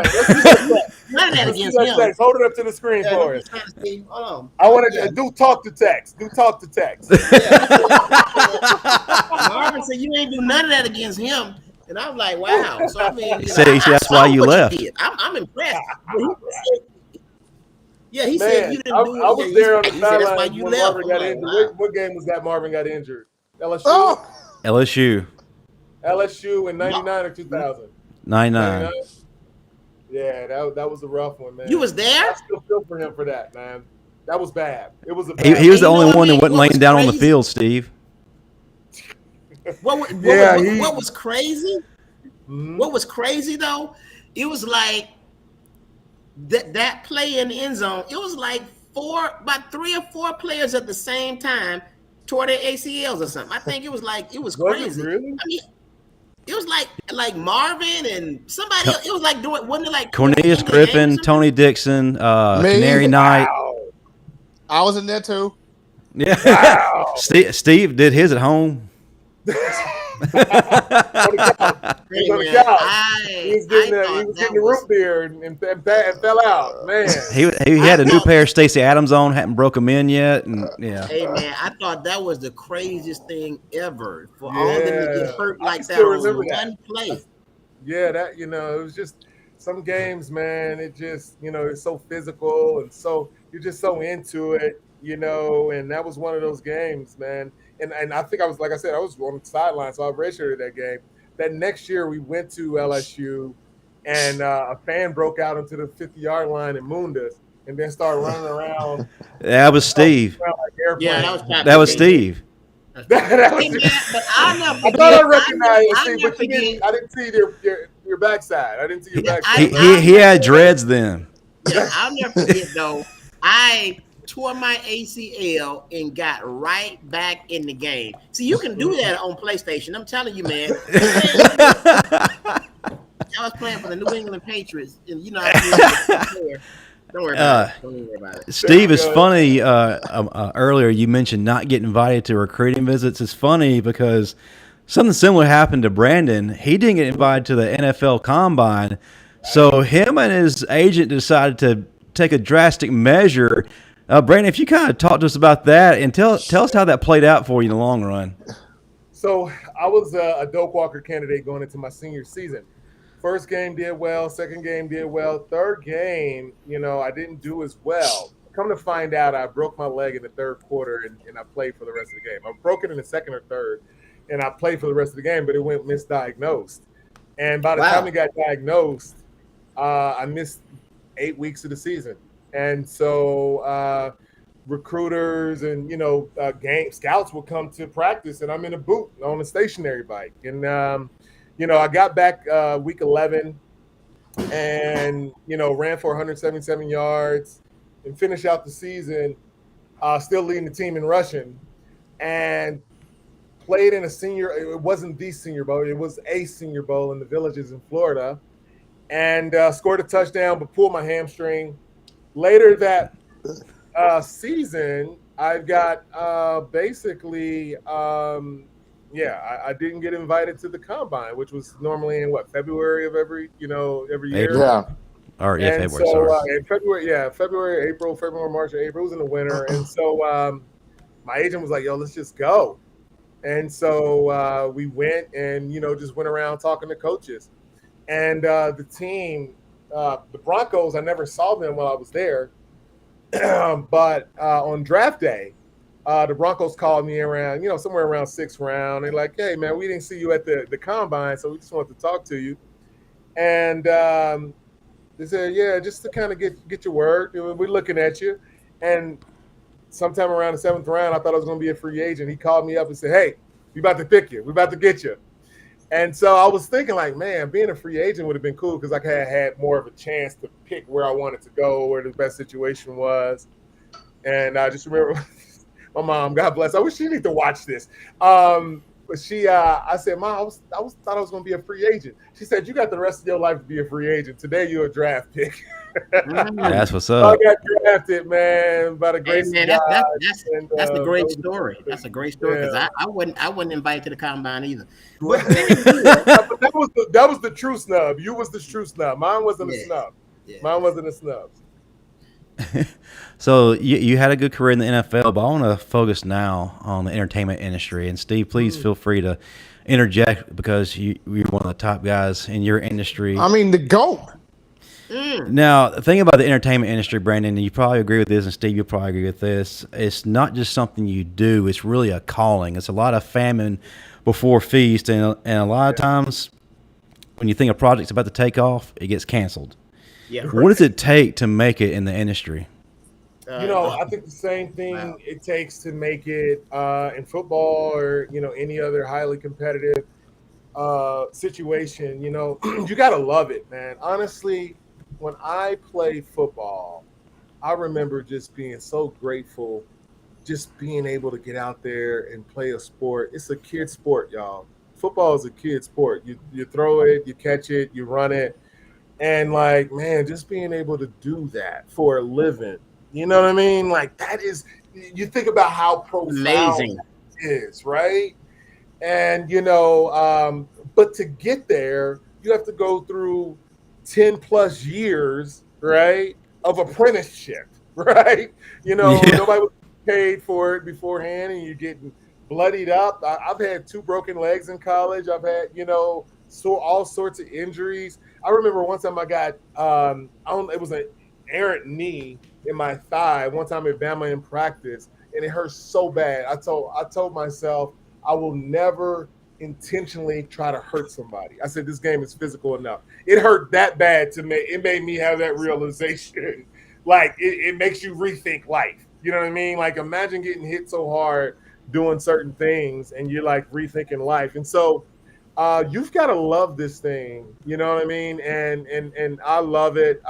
none of that against him. Text. Hold it up to the screen for us. Hold on. I want to do talk to text. Do talk to text. Marvin said you ain't do none of that against him. And I'm like, wow. So I mean, that's why you left. I'm impressed. Yeah, he Man, said you didn't do it. I was there on the sideline when Marvin got injured. Wow. What game was that Marvin got injured? LSU? Oh. LSU in 99 or 2000? 99. Yeah, that was a rough one, man. You was there? I still feel for him for that, man. That was bad. It was a bad. He was the only one that wasn't laying down on the field, Steve. What was crazy? Mm-hmm. What was crazy though? It was like that play in the end zone. It was like about 3 or 4 players at the same time tore their ACLs or something. I think it was crazy. Really? I mean, it was like Marvin and somebody else. It was like wasn't it like Cornelius Griffin, Tony Dixon, Canary Knight. I was in there too. Yeah, wow. Steve did his at home. He was getting the root beer and fell out. Man, he had a new pair of Stacey Adams on, hadn't broke them in yet, and yeah. Hey man, I thought that was the craziest thing ever for all of them to get hurt like that on one play. Yeah, that it was just some games, man. It just it's so physical and so you're just so into it, and that was one of those games, man. And I think I was, like I said, I was on the sideline, so I redshirted that game. That next year we went to LSU, and a fan broke out into the 50-yard line and mooned us, and then started running around. That was Steve. That was Steve. That was but I thought I recognized you, but I didn't see your backside. I didn't see your backside. He had dreads then. Yeah, I'll never forget though. I tore my ACL and got right back in the game. See, you can do that on PlayStation. I'm telling you, man. I was playing for the New England Patriots, and don't worry about it. Steve, it's funny. Earlier, you mentioned not getting invited to recruiting visits. It's funny because something similar happened to Brandon. He didn't get invited to the NFL Combine, so him and his agent decided to take a drastic measure. Brandon, if you kind of talk to us about that and tell us how that played out for you in the long run. So I was a Doak Walker candidate going into my senior season. First game did well. Second game did well. Third game, I didn't do as well. come to find out, I broke my leg in the third quarter, and I played for the rest of the game. I broke it in the second or third, and I played for the rest of the game, but it went misdiagnosed. And by the time it got diagnosed, I missed 8 weeks of the season. And so recruiters and, game scouts will come to practice, and I'm in a boot on a stationary bike. And, I got back week 11 and, ran for 177 yards and finished out the season still leading the team in rushing, and played in a senior. It wasn't the Senior Bowl. It was a Senior Bowl in the Villages in Florida, and scored a touchdown, but pulled my hamstring. Later that season, I got I didn't get invited to the combine, which was normally in February of every year. Yeah. Or And February, so sorry. in February, March, April. It was in the winter, and so my agent was like, "Yo, let's just go." And so we went and just went around talking to coaches, and the team, the Broncos. I never saw them while I was there, but on draft day, the Broncos called me around, somewhere around 6th round. They're like, "Hey, man, we didn't see you at the combine, so we just wanted to talk to you." And they said, "Yeah, just to kind of get your word. We're looking at you." And sometime around the 7th round, I thought I was going to be a free agent. He called me up and said, "Hey, we about to pick you. We about to get you." And so I was thinking, like, man, being a free agent would have been cool because I had more of a chance to pick where I wanted to go, where the best situation was. And I just remember my mom, God bless. I wish she needed to watch this. But I said, "Mom, I thought I was going to be a free agent." She said, "You got the rest of your life to be a free agent. Today, you're a draft pick." That's what's So I up. got drafted, man, by the grace of God. That's a great that was- story. That's a great story because I wouldn't invite to the combine either. But But that was the true snub. You was the true snub. Mine wasn't a Yeah. snub. Yeah. Mine wasn't a snub. So you had a good career in the NFL, but I want to focus now on the entertainment industry. And Steve, please feel free to interject because you're one of the top guys in your industry. I mean, the GOAT. Now, the thing about the entertainment industry, Brandon, and you probably agree with this, and Steve, you'll probably agree with this, it's not just something you do, it's really a calling. It's a lot of famine before feast, and a lot of times when you think a project's about to take off, it gets canceled. yeah, What does it take to make it in the industry? I think the same thing it takes to make it in football or any other highly competitive situation. You gotta love it, man. Honestly, when I played football, I remember just being so grateful, just being able to get out there and play a sport. It's a kid sport, y'all. Football is a kid sport. You throw it, you catch it, you run it, and like, man, just being able to do that for a living. You know what I mean? Like that is, you think about how profound Amazing. it is, right? And but to get there, you have to go through 10 plus years, right, of apprenticeship, right? Yeah. Nobody was paid for it beforehand, and you're getting bloodied up. I've had 2 broken legs in college. I've had all sorts of injuries. I remember one time I got it was an errant knee in my thigh one time at Bama in practice, and it hurt so bad. I told myself I will never intentionally try to hurt somebody. I said this game is physical enough. It hurt that bad to me. It made me have that realization. Like it makes you rethink life. You know what I mean? Like imagine getting hit so hard doing certain things, and you're like rethinking life. And so you've got to love this thing. You know what I mean? And I love it.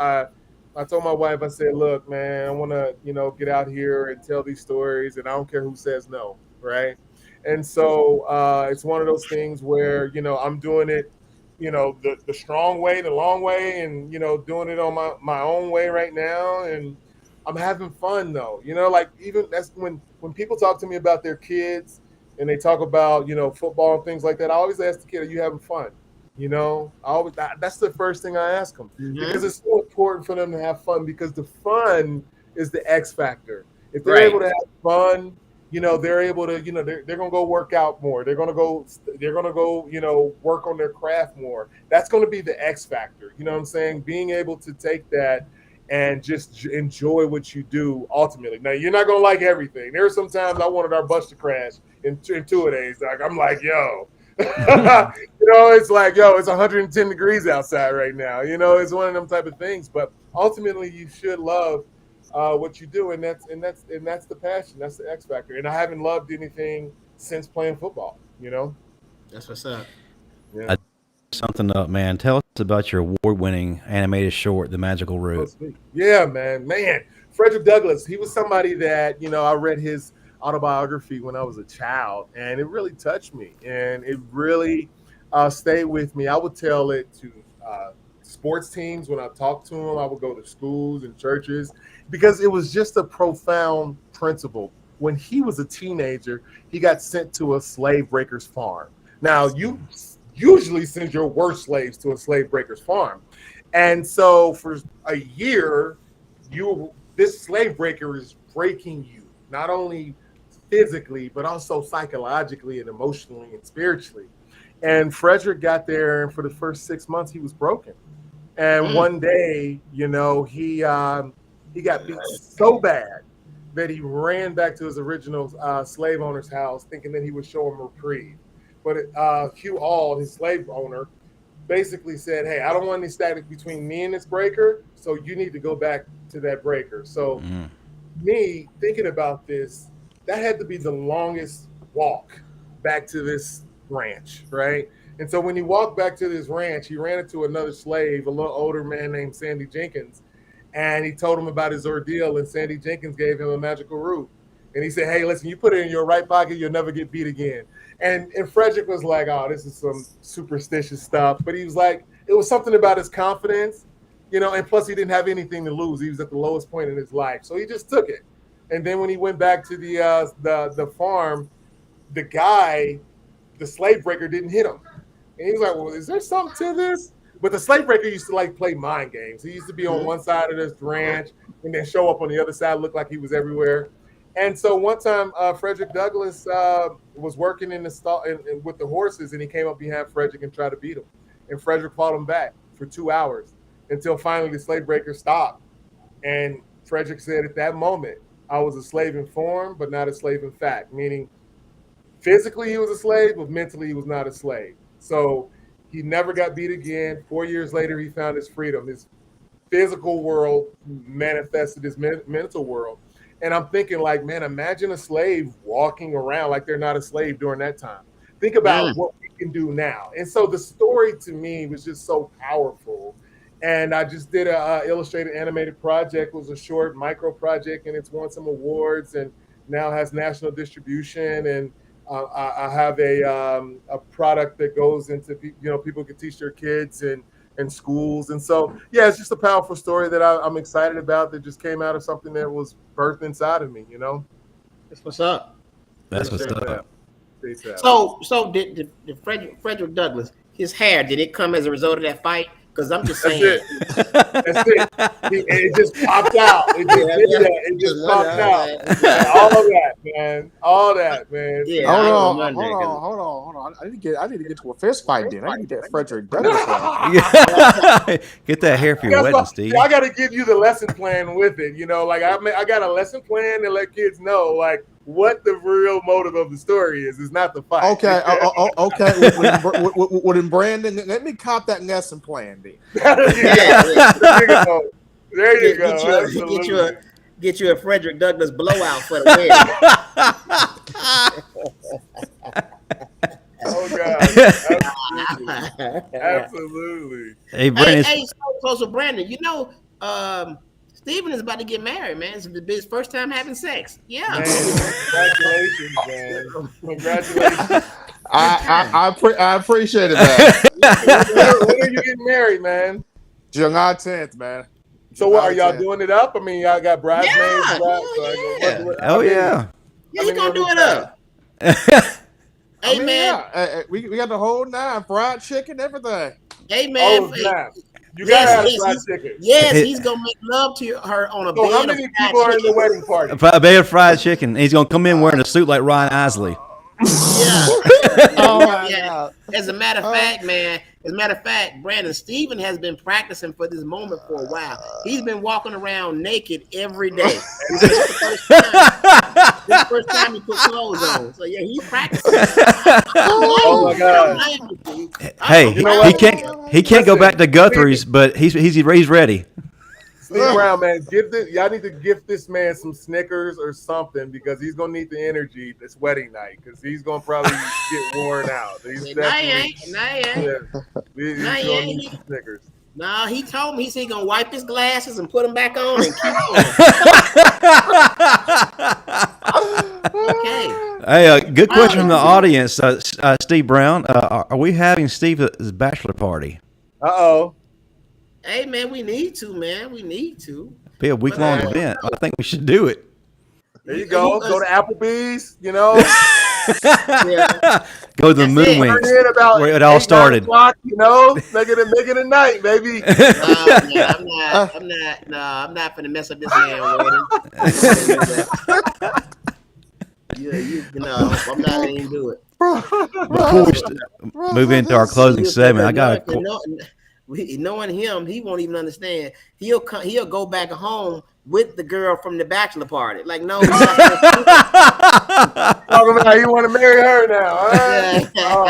I told my wife, I said, "Look, man, I want to, get out here and tell these stories, and I don't care who says no, right?" And so it's one of those things where, I'm doing it, the strong way, the long way, and, doing it on my own way right now. And I'm having fun, though. Like even that's when people talk to me about their kids and they talk about, football and things like that, I always ask the kid, "Are you having fun?" That's the first thing I ask them because it's so important for them to have fun, because the fun is the X factor. If they're able to have fun, they're able to, they're going to go work out more. They're going to go, work on their craft more. That's going to be the X factor. You know what I'm saying? Being able to take that and just enjoy what you do ultimately. Now, you're not going to like everything. There are some times I wanted our bus to crash in 2 days. Like, I'm like, yo, it's like, yo, it's 110 degrees outside right now. It's one of them type of things. But ultimately, you should love what you do, and that's the passion. That's the X factor. And I haven't loved anything since playing football. That's what's up. Yeah. Something up, man. Tell us about your award-winning animated short, The Magical Root. Yeah, man. Frederick Douglass, he was somebody that, I read his autobiography when I was a child, and it really touched me, and it really stayed with me. I would tell it to sports teams when I talked to them. I would go to schools and churches because it was just a profound principle. When he was a teenager, he got sent to a slave breaker's farm. Now, you usually send your worst slaves to a slave breaker's farm. And so for a year, this slave breaker is breaking you, not only physically, but also psychologically and emotionally and spiritually. And Frederick got there, and for the first 6 months, he was broken. And one day, he got beat so bad that he ran back to his original slave owner's house, thinking that he would show him reprieve. But Hugh Auld, his slave owner, basically said, hey, I don't want any static between me and this breaker, so you need to go back to that breaker. So me thinking about this, that had to be the longest walk back to this ranch, right? And so when he walked back to this ranch, he ran into another slave, a little older man named Sandy Jenkins, and he told him about his ordeal, and Sandy Jenkins gave him a magical root. And he said, hey, listen, you put it in your right pocket, you'll never get beat again. And Frederick was like, oh, this is some superstitious stuff. But he was like, it was something about his confidence, and plus he didn't have anything to lose. He was at the lowest point in his life. So he just took it. And then when he went back to the farm, the slave breaker didn't hit him. And he was like, well, is there something to this? But the slave breaker used to play mind games. He used to be on one side of this ranch and then show up on the other side, look like he was everywhere. And so one time, Frederick Douglass was working in the stall with the horses, and he came up behind Frederick and tried to beat him. And Frederick fought him back for 2 hours until finally the slave breaker stopped. And Frederick said, at that moment, I was a slave in form, but not a slave in fact, meaning physically he was a slave, but mentally he was not a slave. So he never got beat again. 4 years later, he found his freedom. His physical world manifested his mental world. And I'm thinking, man, imagine a slave walking around like they're not a slave during that time. Think about what we can do now. And so the story to me was just so powerful. And I just did a illustrated animated project. It was a short micro project, and it's won some awards and now has national distribution. And I have a product that goes into, people can teach their kids and schools. And so, yeah, it's just a powerful story that I'm excited about that just came out of something that was birthed inside of me, That's what's up. That's what's up. So did Frederick Douglass, his hair, did it come as a result of that fight? Because I'm just saying. That's it. It just popped out. It just popped out. All of that, man. All that, man. Yeah, hold on. I need to get to a fist fight then. I need to get Frederick Douglass. Get that hair for your wedding, Steve. I got to give you the lesson plan with it. I got a lesson plan to let kids know, what the real motive of the story is. It's not the fight. Okay. Okay. Well, then, Brandon, let me cop that lesson plan then. There you go. Get you a Frederick Douglass blowout for the wedding. Oh God! Absolutely. Hey, Brandon. Hey, so Brandon, Steven is about to get married, man. It's his first time having sex. Yeah. Man, congratulations, man. Congratulations. I appreciate it, man. When are you getting married, man? July 10th, man. So what, are y'all doing it up? I mean, y'all got bridesmaids? Oh, yeah. Yeah, you gonna do it up. Hey, man. Yeah. We got the whole nine, fried chicken, everything. Hey, man. Oh, snap. You gotta have fried chicken. Yes, he's gonna make love to her on a bed. So how many people are in the wedding party? A bed of fried chicken. He's gonna come in wearing a suit like Ryan Isley. Yeah. Oh my Yeah. God. As a matter of fact, man, Brandon, Steven has been practicing for this moment for a while. He's been walking around naked every day. This is the first time he put clothes on. So yeah, he's practicing. Oh my God. Hey, You know he what? can't go Listen, back to Guthrie's, but he's ready. Steve Brown, man, y'all need to gift this man some Snickers or something because he's gonna need the energy this wedding night because he's gonna probably get worn out. He's Nah, he definitely ain't. he's Nah, he gonna ain't. need some Snickers. No, he told me he's gonna wipe his glasses and put them back on and keep going. Okay. Hey, good question from the audience, Steve Brown. Are we having Steve's bachelor party? Uh-oh. Hey man, we need to, man. We need to. Be a week-long event. I think we should do it. There you go. Go to Applebee's, you know. Go to the Moon Wings, Turn in about where it all 8, started. 9 o'clock, you know, make it a night, baby. I'm not gonna mess up this man wedding. I'm not gonna even do it. Before we move into our closing segment, I got a knowing him, he won't even understand. He'll go back home with the girl from the bachelor party. Like, no, Talking about you want to marry her now, huh? Oh,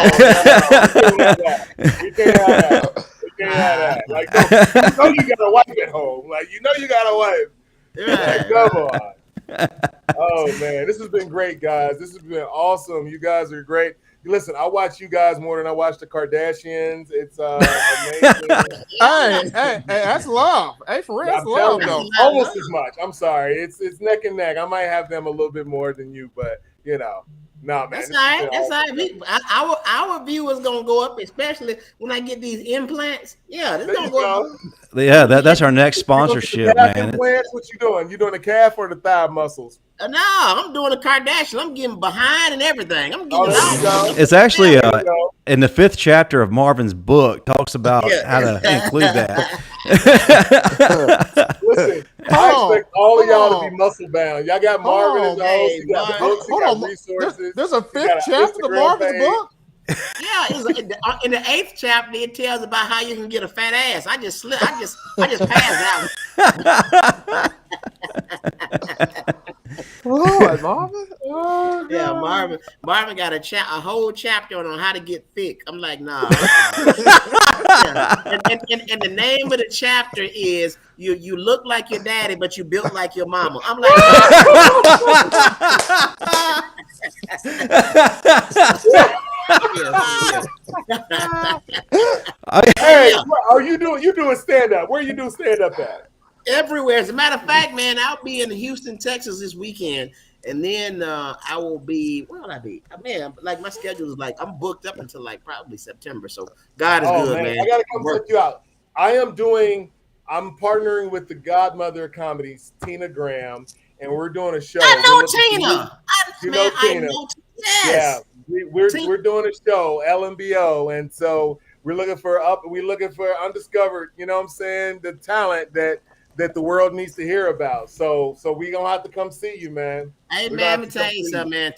no. We can't have that. Like, no, you got a wife at home. Like, you got a wife. Like, come on. Oh man, this has been great, guys. This has been awesome. You guys are great. Listen, I watch you guys more than I watch the Kardashians. It's amazing. Hey, that's love. Hey, for real, that's love, though. Almost as much. I'm sorry. It's neck and neck. I might have them a little bit more than you, but no, man. That's all right. That's all right. Our viewers gonna go up, especially when I get these implants. Yeah, this gonna go up. Yeah, that's our next sponsorship, man. Implants, what you doing? You doing the calf or the thigh muscles? No, I'm doing a Kardashian. I'm getting behind and everything. I'm getting it all. It's actually in the 5th chapter of Marvin's book talks about how to include that. Listen, I expect all of y'all to be muscle bound. Y'all got Marvin as host. You got books. You got resources. There's a 5th chapter of Marvin's book. Yeah, in the 8th chapter, it tells about how you can get a fat ass. I just passed out. Lord, Marvin. Oh, yeah, Marvin got a whole chapter on how to get thick. I'm like, nah. And the name of the chapter is you look like your daddy, but you built like your mama. I'm like, Hey, are you doing stand up? Where you doing stand up at? Everywhere. As a matter of fact, man, I'll be in Houston, Texas this weekend, and then I will be. Where will I be? Man, like my schedule is like I'm booked up until like probably September. So God is good, man. I gotta come check you out. I'm partnering with the godmother of comedies, Tina Graham, and we're doing a show. I know Tina. Tina. Yes. Yeah, we're doing a show, LMBO, and so we're looking for undiscovered. You know what I'm saying? The talent that the world needs to hear about. So we gonna have to come see you, man. Hey man, let me tell you something, man.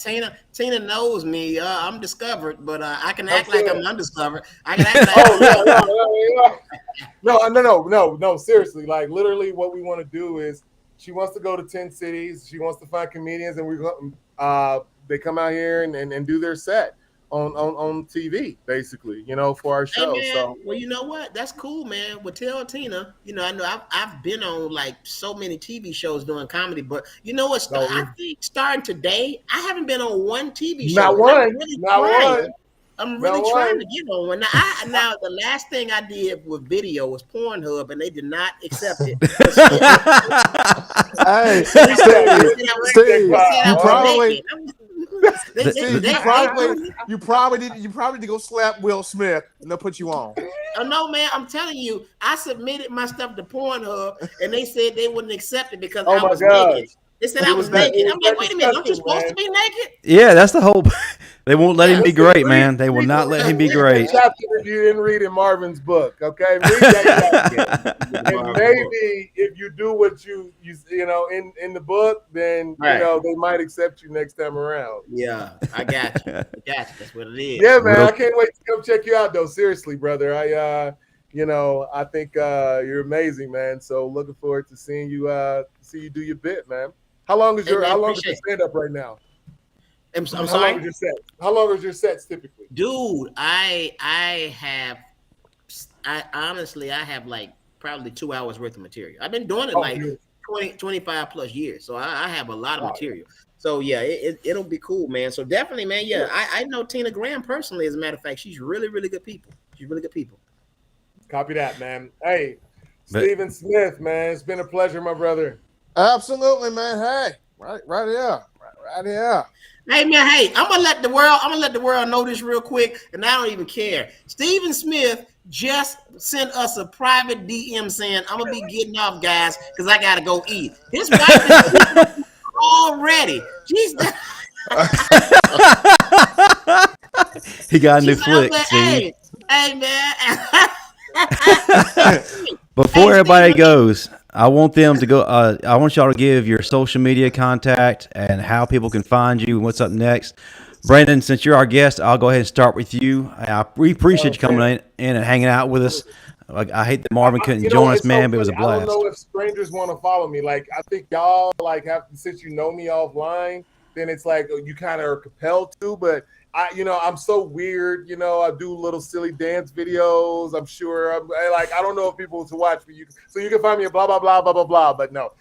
Tina knows me. I'm discovered, but I can act like I'm undiscovered. I can act like no. Seriously, like literally, what we want to do is she wants to go to 10 cities. She wants to find comedians, and they come out here and do their set on TV, basically, for our show. Hey, so well, you know what? That's cool, man. Well, tell Tina, I know I've been on like so many TV shows doing comedy, but you know what? I think starting today, I haven't been on one TV show. Not one. I'm really trying to get on one. Now, the last thing I did with video was Pornhub, and they did not accept it. Hey, Steve, you probably need to go slap Will Smith, and they'll put you on. Oh no, man! I'm telling you, I submitted my stuff to Pornhub, and they said they wouldn't accept it because I was naked. They said I was naked. I'm like, wait a minute, aren't you supposed to be naked? Yeah, that's the whole. They won't let him be great, man. They will Read not let him be the great. chapter if you didn't read in Marvin's book, okay? Read that chapter. And maybe if you do what you know in the book, then you know they might accept you next time around. Yeah, I got you. That's what it is. Yeah, man. I can't wait to come check you out, though. Seriously, brother. I think you're amazing, man. So looking forward to seeing you do your bit, man. How long is your stand up right now? I'm sorry. How long is your sets typically? Dude, I honestly have like probably 2 hours worth of material. I've been doing it 25 plus years. So I have a lot of material. So yeah, it'll be cool, man. So definitely, man. Yeah, I know Tina Graham personally. As a matter of fact, she's really, really good people. Copy that, man. Hey, Stephen Smith, man. It's been a pleasure, my brother. Absolutely, man. Hey, right here. Hey man, I'm gonna let the world know this real quick, and I don't even care. Stephen Smith just sent us a private DM saying, "I'm gonna be getting off, guys, because I gotta go eat." His wife is already. He got a new flick. Hey man. Before everybody goes, I want them to go. I want y'all to give your social media contact and how people can find you and what's up next. Brandon, since you're our guest, I'll go ahead and start with you. We appreciate you coming in and hanging out with us. I hate that Marvin couldn't join us, man, but it was a blast. I don't know if strangers want to follow me. Like, I think y'all since you know me offline, then it's like you kind of are compelled to. But I'm so weird. I do little silly dance videos. I'm sure. I don't know if people to watch, but you can find me at blah blah blah blah blah blah. But no,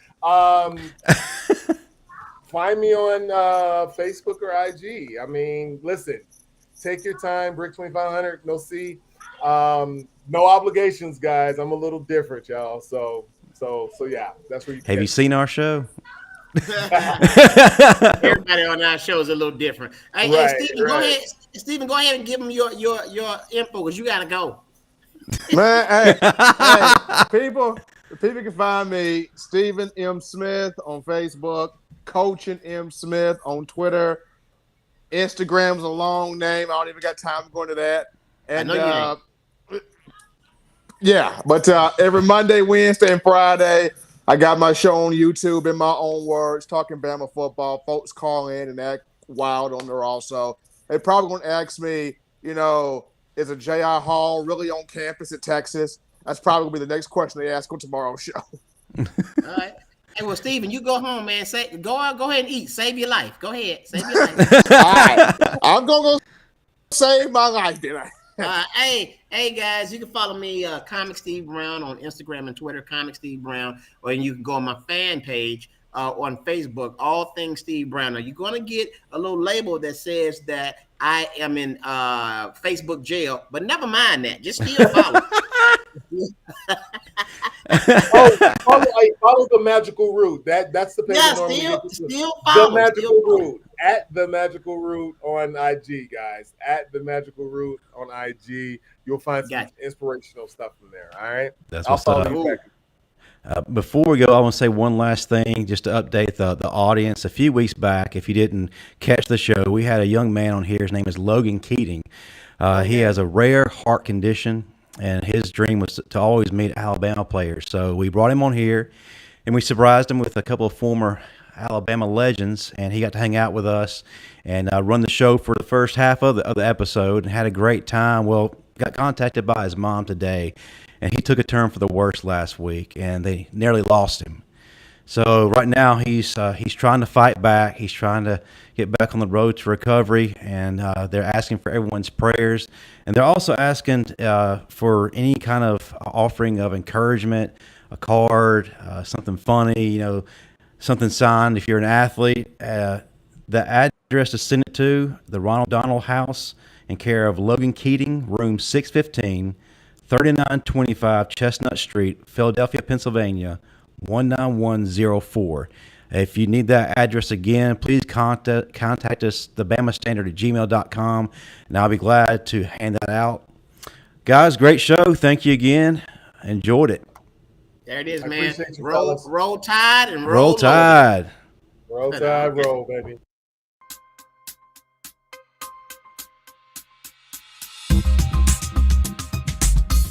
find me on Facebook or IG. I mean, listen, take your time. Brick 2500. No C. No obligations, guys. I'm a little different, y'all. So yeah, that's where you. Have you seen our show? Everybody on our show is a little different. Hey, Stephen, go ahead. Stephen, go ahead and give them your info because you gotta go. Man, hey, people can find me Stephen M. Smith on Facebook, Coaching M. Smith on Twitter. Instagram's a long name. I don't even got time to go into that. And I know you ain't. Yeah, but every Monday, Wednesday, and Friday, I got my show on YouTube in my own words, talking Bama football. Folks call in and act wild on there also. They probably going to ask me, is a J.I. Hall really on campus at Texas? That's probably going to be the next question they ask on tomorrow's show. All right. Hey, well, Stephen, you go home, man. Go ahead and eat. Save your life. Go ahead. Save your life. All right. I'm going to save my life, then. Hey guys, you can follow me, Comic Steve Brown, on Instagram and Twitter, Comic Steve Brown, or you can go on my fan page on Facebook, All Things Steve Brown. Now you're gonna get a little label that says that I am in Facebook jail, but never mind that. Just still follow. Follow the Magical Root. That's the page. Yeah, still follow the Magical Root at the Magical Root on IG, guys. At the Magical Root on IG, you'll find some inspirational stuff from there. All right, that's what's up. Before we go, I want to say one last thing, just to update the audience. A few weeks back, if you didn't catch the show, we had a young man on here. His name is Logan Keating. He has a rare heart condition, and his dream was to always meet Alabama players. So we brought him on here, and we surprised him with a couple of former Alabama legends, and he got to hang out with us and run the show for the first half of the episode and had a great time. Well, got contacted by his mom today, and he took a turn for the worse last week, and they nearly lost him. So right now he's trying to fight back. He's trying to get back on the road to recovery, and they're asking for everyone's prayers. And they're also asking for any kind of offering of encouragement, a card, something funny, something signed if you're an athlete. The address to send it to, the Ronald Donald House, in care of Logan Keating, room 615, 3925 Chestnut Street, Philadelphia, Pennsylvania, 19104. If you need that address again, please contact us, thebamastandard@gmail.com, and I'll be glad to hand that out. Guys, great show. Thank you again. Enjoyed it. There it is, man. Roll Tide and Roll Tide. Roll Tide, roll, baby.